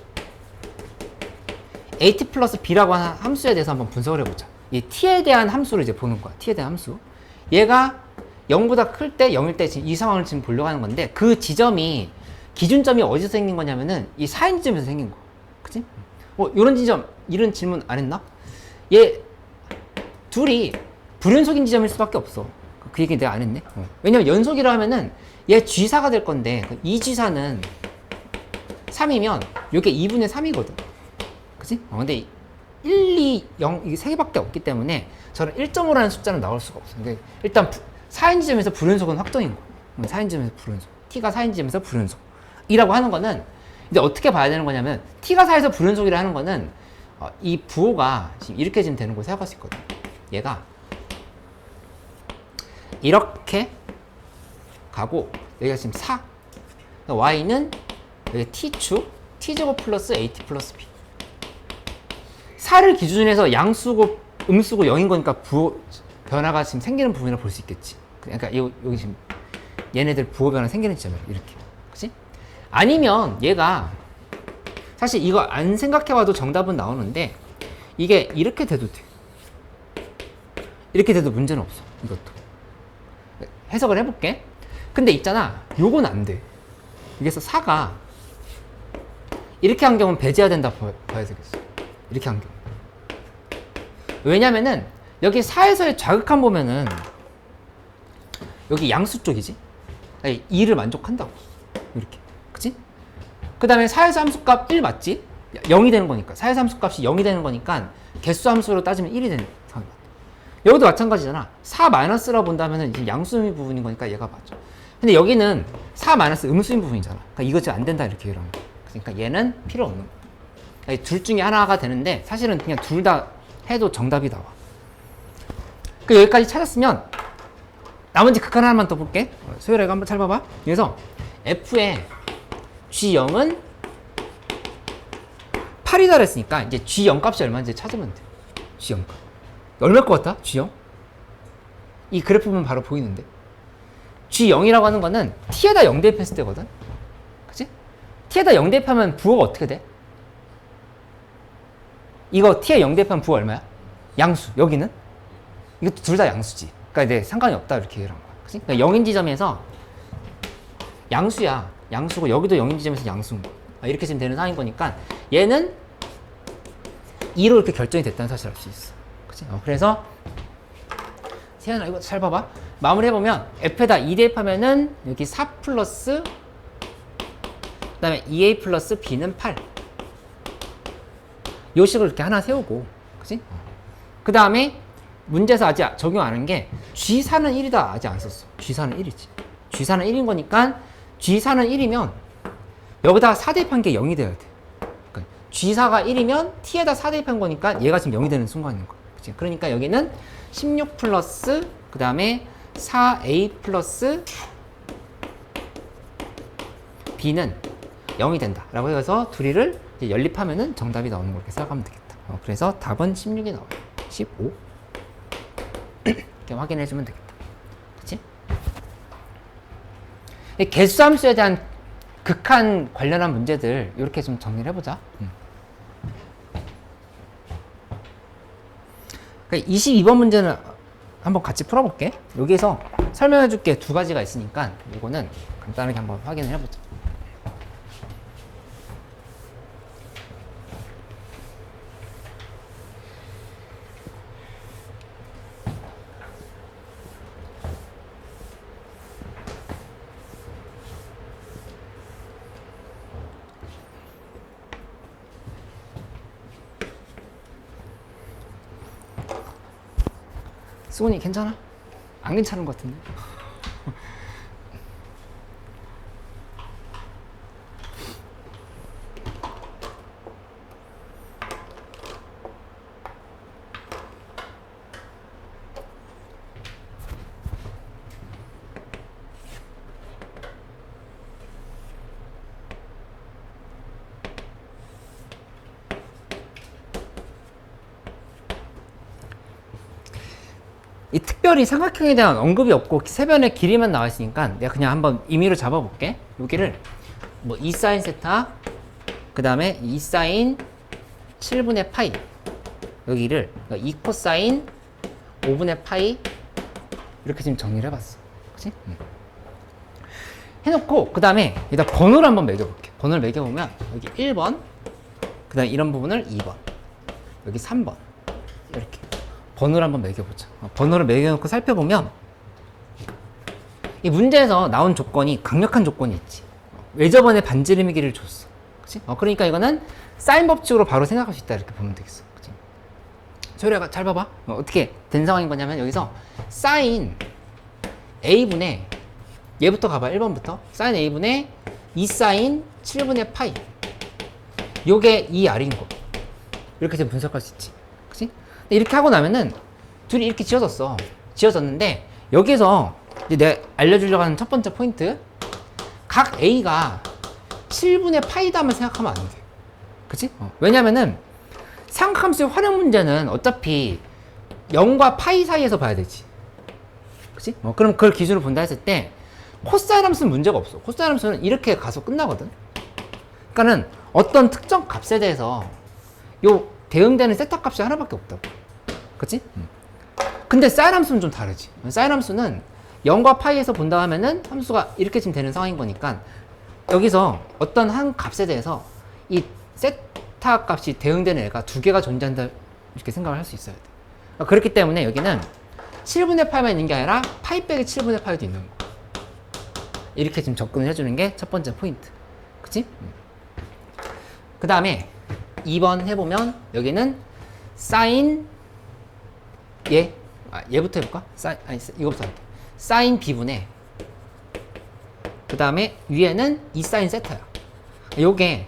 at 플러스 b라고 하는 함수에 대해서 한번 분석을 해보자. 이 t에 대한 함수를 이제 보는 거야. t에 대한 함수. 얘가 0보다 클 때 0일 때 이 상황을 지금 보려고 하는 건데 그 지점이 기준점이 어디서 생긴 거냐면은 이 4인 지점에서 생긴 거. 그치? 요런 지점, 이런 질문 안 했나? 얘 둘이 불연속인 지점일 수밖에 없어. 그 얘기 내가 안 했네. 왜냐면 연속이라 하면은 얘 G사가 될 건데 이 G사는 3이면 요게 2분의 3이거든. 그치? 근데 1, 2, 0 이게 3개밖에 없기 때문에 저는 1.5라는 숫자는 나올 수가 없어. 근데 일단 4인 지점에서 불연속은 확정인 거. 4인 지점에서 불연속. T가 4인 지점에서 불연속. 이라고 하는 거는 이제 어떻게 봐야 되는 거냐면 T가 4에서 불연속이라 하는 거는 이 부호가 지금 이렇게 지금 되는 거 생각할 수 있거든. 얘가 이렇게 가고 여기가 지금 4. y는 여기 t축 t제곱 플러스 at 플러스 b. 4를 기준으로 해서 양수고 음수고 0인 거니까 부호 변화가 지금 생기는 부분이라고 볼 수 있겠지. 그러니까 여기 지금 얘네들 부호 변화 생기는 지점이야. 이렇게. 그치? 아니면 얘가 사실 이거 안 생각해봐도 정답은 나오는데 이게 이렇게 돼도 돼. 이렇게 돼도 문제는 없어. 이것도. 해석을 해볼게. 근데 있잖아. 요건 안 돼. 여기서 4가 이렇게 한 경우는 배제해야 된다 봐야 되겠어. 이렇게 한 경우. 왜냐면은 여기 4에서의 좌극한 보면은 여기 양수 쪽이지. 2를 만족한다고. 이렇게. 그치? 그 다음에 4에서 함수값 1 맞지? 0이 되는 거니까. 4에서 함수값이 0이 되는 거니까 개수 함수로 따지면 1이 되는 상황이 맞다. 여기도 마찬가지잖아. 4 마이너스라고 본다면은 이제 양수인 부분인 거니까 얘가 맞죠. 근데 여기는 4 마이너스 음수인 부분이잖아. 그러니까 이거 지금 안 된다 이렇게 얘기하는 거야. 그러니까 얘는 필요 없는 거야. 둘 중에 하나가 되는데 사실은 그냥 둘 다 해도 정답이 나와. 그 여기까지 찾았으면 나머지 극한 하나만 더 볼게. 소율아 한번 잘 봐봐. 그래서 F의 G0은 8이다 그랬으니까 이제 G0 값이 얼마인지 찾으면 돼. G0 값. 얼마일 것 같아? G0? 이 그래프 보면 바로 보이는데. G0이라고 하는 거는 T에다 0 대입했을 때거든. 그치? T에다 0 대입하면 부호가 어떻게 돼? 이거 T에 0 대입하면 부호 얼마야? 양수. 여기는? 이것도 둘 다 양수지. 그러니까 이제 상관이 없다 이렇게 얘기한 거야. 그치? 그러니까 0인 지점에서 양수야. 양수고 여기도 0인 지점에서 양수인 거야. 이렇게 지금 되는 상황인 거니까 얘는 2로 이렇게 결정이 됐다는 사실을 알 수 있어. 그치? 그래서 세연아 이거 잘 봐봐. 마무리 해보면 F에다 2 대입하면은 여기 4 플러스 그 다음에 2A 플러스 B는 8. 요 식으로 이렇게 하나 세우고 그치? 그 다음에 문제에서 아직 적용 안 한 게 G4는 1이다 아직 안 썼어. G4는 1이지. G4는 1인 거니까 G4는 1이면 여기다가 4 대입한 게 0이 돼야 돼. 그러니까 G4가 1이면 T에다 4 대입한 거니까 얘가 지금 0이 되는 순간인 거야. 그치? 그러니까 여기는 16 플러스 그 다음에 4A 플러스 B는 0이 된다 라고 해서 둘이를 이제 연립하면은 정답이 나오는 걸 이렇게 생각하면 되겠다. 그래서 답은 16이 나와요. 15 이렇게 확인해 주면 되겠다. 그치? 개수함수에 대한 극한 관련한 문제들 이렇게 좀 정리를 해보자. 22번 문제는 한번 같이 풀어볼게. 여기에서 설명해 줄게 두 가지가 있으니까 이거는 간단하게 한번 확인을 해보자. 수근이 괜찮아? 안 괜찮은 것 같은데. 이 특별히 삼각형에 대한 언급이 없고 세변의 길이만 나와 있으니까 내가 그냥 한번 임의로 잡아볼게. 여기를 뭐 2sin 세타, 그 다음에 2sin 7분의 파이, 여기를 2코사인 5분의 파이, 이렇게 지금 정리를 해봤어. 그치? 해놓고 그 다음에 여기다 번호를 한번 매겨볼게. 번호를 매겨보면 여기 1번, 그 다음에 이런 부분을 2번, 여기 3번, 이렇게 번호를 한번 매겨보자. 번호를 매겨놓고 살펴보면 이 문제에서 나온 조건이 강력한 조건이 있지. 외접원의 반지름의 길이를 줬어. 그치? 그러니까 이거는 사인 법칙으로 바로 생각할 수 있다, 이렇게 보면 되겠어. 그치? 소리가 잘 봐봐. 어떻게 된 상황인 거냐면 여기서 사인 a분의, 얘부터 가봐. 1번부터 사인 a분의 2사인 7분의 파이, 요게 2r인 거, 이렇게 지금 분석할 수 있지. 그치? 이렇게 하고 나면은 둘이 이렇게 지어졌어. 지어졌는데 여기서 이제 내가 알려주려고 하는 첫 번째 포인트, 각 A가 7분의 파이다만 생각하면 안 돼. 그치? 왜냐면은 삼각함수의 활용 문제는 어차피 0과 파이 사이에서 봐야 되지. 그치? 그럼 그걸 기준으로 본다 했을 때 코사인 함수는 문제가 없어. 코사인 함수는 이렇게 가서 끝나거든. 그러니까는 어떤 특정 값에 대해서 요 대응되는 세타 값이 하나밖에 없다고. 그치? 근데 사인 함수는 좀 다르지. 사인 함수는 0과 파이에서 본다 하면은 함수가 이렇게 지금 되는 상황인 거니까 여기서 어떤 한 값에 대해서 이 세타 값이 대응되는 애가 두 개가 존재한다, 이렇게 생각을 할 수 있어야 돼. 그렇기 때문에 여기는 7분의 파이만 있는 게 아니라 파이 빼기 7분의 파이도 있는 거. 이렇게 지금 접근을 해주는 게 첫 번째 포인트. 그치? 그 다음에 2번 해보면 여기는 사인 얘부터 해볼까? 이거부터 할게. 사인 b분의, 그 다음에 위에는 2사인 세타야. 요게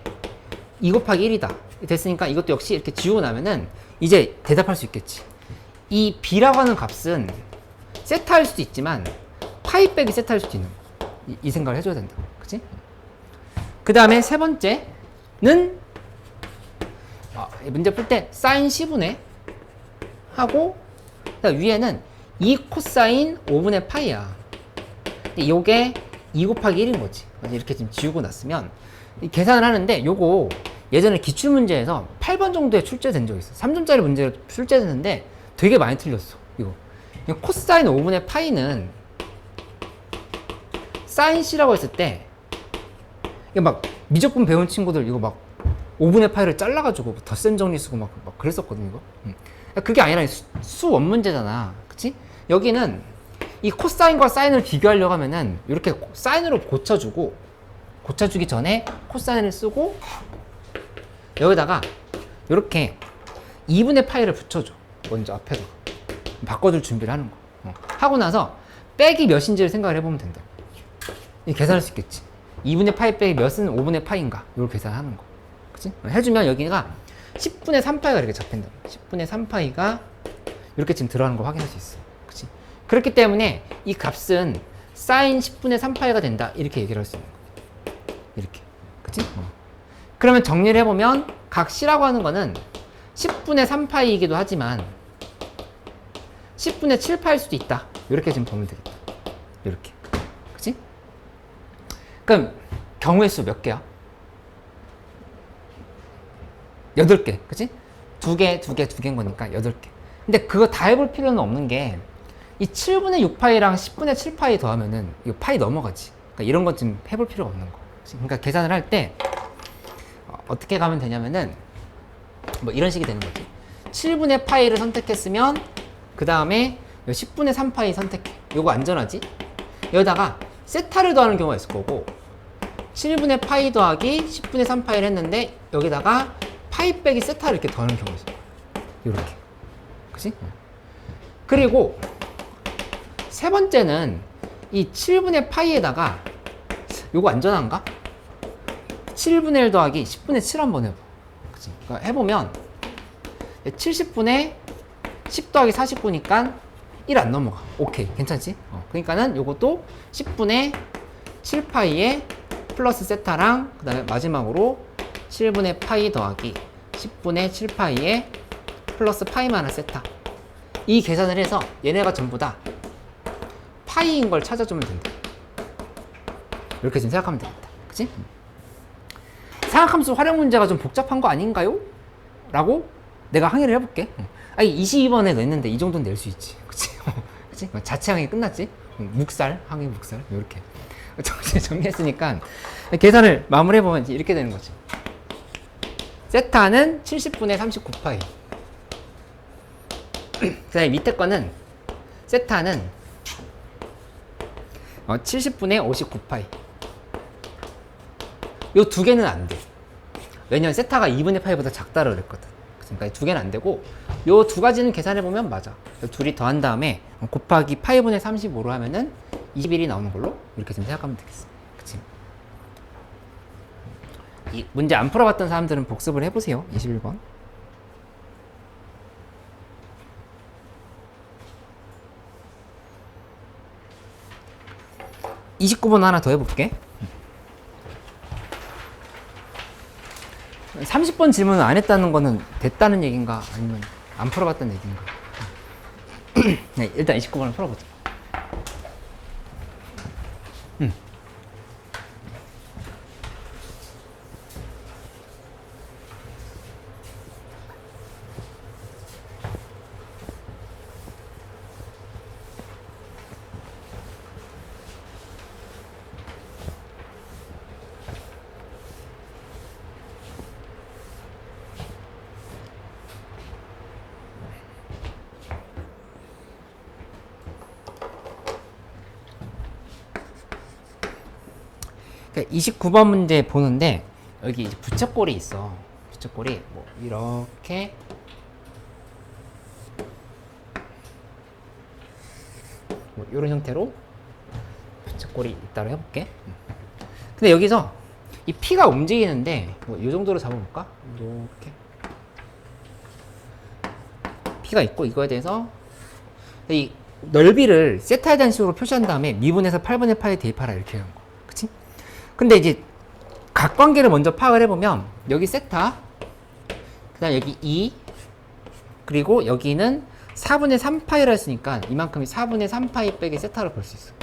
2 곱하기 1이다 됐으니까 이것도 역시 이렇게 지우고 나면은 이제 대답할 수 있겠지. 이 b라고 하는 값은 세타일 수도 있지만 파이 빼기 세타일 수도 있는 거. 이 생각을 해줘야 된다. 그치? 그 다음에 세 번째는 문제 풀 때 사인 c분의 하고, 위에는 2 코사인 5분의 파이야. 근데 요게 2 곱하기 1인 거지. 이렇게 지금 지우고 났으면 계산을 하는데, 요거 예전에 기출문제에서 8번 정도에 출제된 적이 있어. 3점짜리 문제로 출제됐는데 되게 많이 틀렸어. 이거 코사인 5분의 파이는 사인 C라고 했을 때, 이게 막 미적분 배운 친구들 이거 막 5분의 파이를 잘라가지고 덧셈 정리 쓰고 막 그랬었거든, 이거. 그게 아니라 수원 문제잖아. 그치? 여기는 이 코사인과 사인을 비교하려고 하면은 이렇게 사인으로 고쳐주기 전에 코사인을 쓰고 여기다가 이렇게 2분의 파이를 붙여줘. 먼저 앞에다가 바꿔줄 준비를 하는 거. 하고 나서 빼기 몇인지를 생각을 해보면 된다. 계산할 수 있겠지. 2분의 파이 빼기 몇은 5분의 파이인가, 이걸 계산하는 거. 그치? 해주면 여기가 10분의 3파이가 이렇게 잡힌다. 10분의 3파이가 이렇게 지금 들어가는 걸 확인할 수 있어. 그치? 그렇기 때문에 이 값은 사인 10분의 3파이가 된다, 이렇게 얘기를 할 수 있는 거야. 이렇게. 그치? 그러면 정리를 해보면 각 C라고 하는 거는 10분의 3파이이기도 하지만 10분의 7파일 수도 있다. 이렇게 지금 보면 되겠다. 이렇게. 그치? 그럼 경우의 수 몇 개야? 8개. 그치? 2개인 거니까 8개. 근데 그거 다 해볼 필요는 없는 게, 이 7분의 6파이랑 10분의 7파이 더하면은 이거 파이 넘어가지. 그러니까 이런 것 좀 해볼 필요가 없는 거. 그치? 그러니까 계산을 할 때 어떻게 가면 되냐면은 뭐 이런 식이 되는 거지. 7분의 파이를 선택했으면 그 다음에 10분의 3파이 선택해. 요거 안전하지? 여기다가 세타를 더하는 경우가 있을 거고, 7분의 파이 더하기 10분의 3파이를 했는데 여기다가 파이 빼기 세타를 이렇게 더하는 경우가 있어요. 요렇게. 그치? 그리고 세 번째는 이 7분의 파이에다가 요거 안전한가? 7분의 1 더하기 10분의 7 한번 해봐. 그치? 그러니까 해보면 70분의 10 더하기 49니까 1 안 넘어가. 오케이, 괜찮지? 그러니까는 요것도 10분의 7파이에 플러스 세타랑 그 다음에 마지막으로 7분의 파이 더하기 10분의 7파이에 플러스 파이 마이너스 세타. 이 계산을 해서 얘네가 전부 다 파이인 걸 찾아주면 된다. 이렇게 지금 생각하면 되겠다. 그치? 사각함수 활용 문제가 좀 복잡한 거 아닌가요? 라고 내가 항의를 해볼게. 아니 22번에 냈는데 이 정도는 낼 수 있지. 그치? 그치? 자체 항의 끝났지? 묵살, 항의 묵살 이렇게 정리했으니까 계산을 마무리해보면 이렇게 되는 거지. 세타는 70분의 39파이. 그 다음에 밑에 거는 세타는 70분의 59파이. 요 두 개는 안 돼. 왜냐면 세타가 2분의 파이보다 작다고 그랬거든. 그러니까 두 개는 안 되고 요 두 가지는 계산해보면 맞아. 요 둘이 더한 다음에 곱하기 파이분의 35로 하면은 21이 나오는 걸로 이렇게 좀 생각하면 되겠어. 그치? 이 문제 안 풀어봤던 사람들은 복습을 해보세요. 21번. 29번 하나 더 해볼게. 30번 질문을 안 했다는 거는 됐다는 얘기인가 아니면 안 풀어봤다는 얘기인가? 네, 일단 29번을 풀어보자. 그러니까 29번 문제 보는데 여기 이제 부채꼴이 있어. 부채꼴이 뭐 이렇게 뭐 이런 형태로 부채꼴이 있다고 해볼게. 근데 여기서 이 P가 움직이는데 뭐 이 정도로 잡아볼까? 이렇게 P가 있고 이거에 대해서 이 넓이를 세타에 대한 식으로 표시한 다음에 미분에서 8분의 파이 대입하라 이렇게 하는 거. 그치? 근데 이제 각관계를 먼저 파악을 해보면 여기 세타, 그 다음 여기 2, 그리고 여기는 4분의 3파이라 했으니까 이만큼이 4분의 3파이 빼기 세타로 볼 수 있어.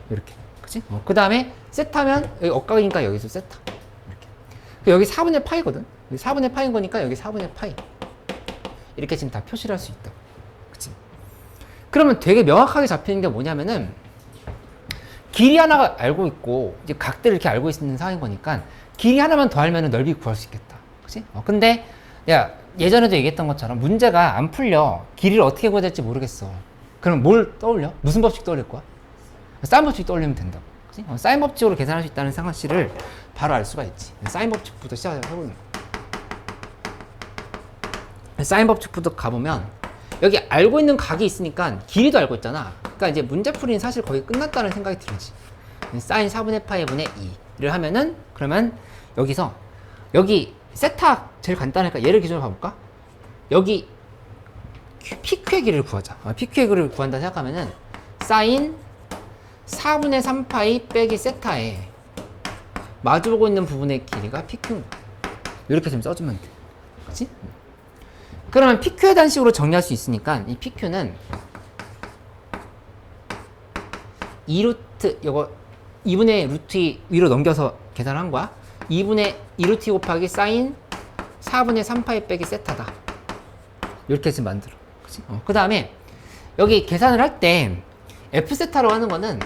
이렇게. 그치? 그 다음에 세타면 여기 억각이니까 여기서 세타. 이렇게. 여기 4분의 파이거든? 여기 4분의 파인 거니까 여기 4분의 파이. 이렇게 지금 다 표시를 할 수 있다. 그치? 그러면 되게 명확하게 잡히는 게 뭐냐면은 길이 하나가 알고 있고 이제 각들을 이렇게 알고 있는 상황인 거니까 길이 하나만 더 알면 넓이 구할 수 있겠다. 그치? 근데 야 예전에도 얘기했던 것처럼 문제가 안 풀려. 길이를 어떻게 구해야 될지 모르겠어. 그럼 뭘 떠올려? 무슨 법칙 떠올릴 거야? 사인 법칙 떠올리면 된다고. 그치? 사인 법칙으로 계산할 수 있다는 상식을 바로 알 수가 있지. 사인 법칙부터 시작해보는 거. 사인 법칙부터 가보면 여기 알고 있는 각이 있으니까 길이도 알고 있잖아. 그러니까 이제 문제풀이는 사실 거의 끝났다는 생각이 들지. 사인 4분의 파이 분의 2를 하면은 그러면 여기서 여기 세타 제일 간단하니까 얘를 기준으로 봐볼까? 여기 PQ의 길이를 구하자. PQ의 길이를 구한다 생각하면은 사인 4분의 3파이 빼기 세타에 마주보고 있는 부분의 길이가 PQ인 거야. 이렇게 좀 써주면 돼. 그치? 그러면 PQ에 대한 식으로 정리할 수 있으니까 이 PQ는 2루트 요거 2분의 루트 2 위로 넘겨서 계산한 거야. 2분의 2루트 2 곱하기 사인 4분의 3파이 빼기 세타다. 이렇게 해서 만들어. 그치? 그 다음에 여기 계산을 할 때 F세타로 하는 거는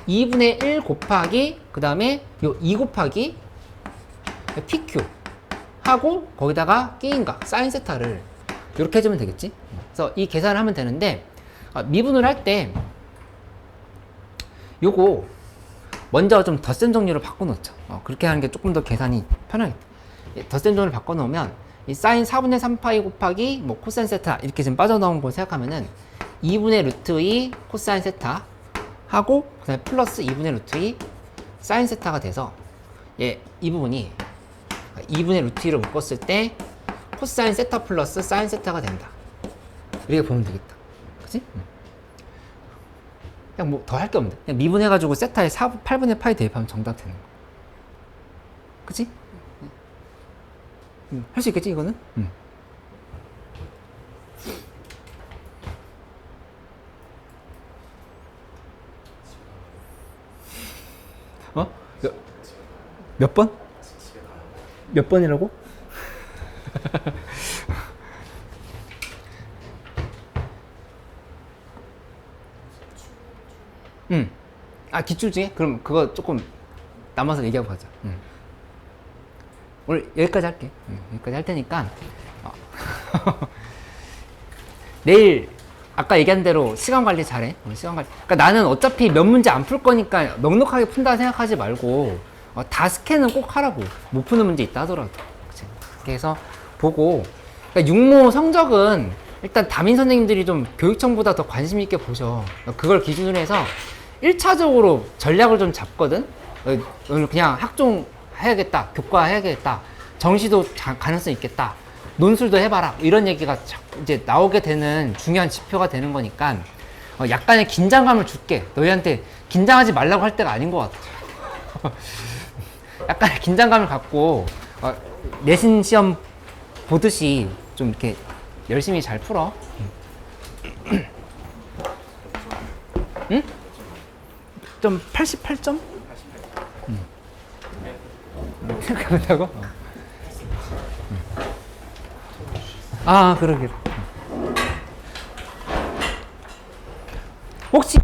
2분의 1 곱하기 그 다음에 요 2 곱하기 PQ 하고 거기다가 끼인각 사인 세타를 이렇게 해주면 되겠지. 그래서 이 계산을 하면 되는데 미분을 할 때 요거 먼저 좀 덧셈 정리로 바꿔놓자. 그렇게 하는 게 조금 더 계산이 편하겠다. 덧셈 정리를 바꿔놓으면 이 사인 4분의 3파이 곱하기 뭐 코사인 세타 이렇게 지금 빠져나온 거 생각하면은 2분의 루트 2 코사인 세타 하고 그다음에 플러스 2분의 루트 2 사인 세타가 돼서 이 부분이 2분의 루트 2로 묶었을 때 코사인 세타 플러스 사인 세타가 된다. 이렇게 보면 되겠다. 그치? 그냥 뭐 더 할 게 없는데 그냥 미분해가지고 세타에 8분의 파이 대입하면 정답 되는 거. 그치? 할 수 있겠지 이거는? 어? 몇 번? 몇 번이라고? 아 기출 중에? 그럼 그거 조금 남아서 얘기하고 가자. 오늘 여기까지 할게. 여기까지 할 테니까 내일 아까 얘기한 대로 시간 관리 잘해. 시간 관리. 그러니까 나는 어차피 몇 문제 안 풀 거니까 넉넉하게 푼다 생각하지 말고 다 스캔은 꼭 하라고. 못 푸는 문제 있다 하더라도. 그치? 그래서 보고 그러니까 육모 성적은 일단 담임 선생님들이 좀 교육청보다 더 관심 있게 보셔. 그걸 기준으로 해서 1차적으로 전략을 좀 잡거든. 오늘 그냥 학종 해야겠다, 교과 해야겠다, 정시도 가능성 있겠다, 논술도 해봐라 이런 얘기가 이제 나오게 되는 중요한 지표가 되는 거니까 약간의 긴장감을 줄게. 너희한테 긴장하지 말라고 할 때가 아닌 것 같아. 약간의 긴장감을 갖고 내신 시험 보듯이 좀 이렇게 열심히 잘 풀어. 응? 좀 88점? 생각한다고? 아, 그러게. 혹시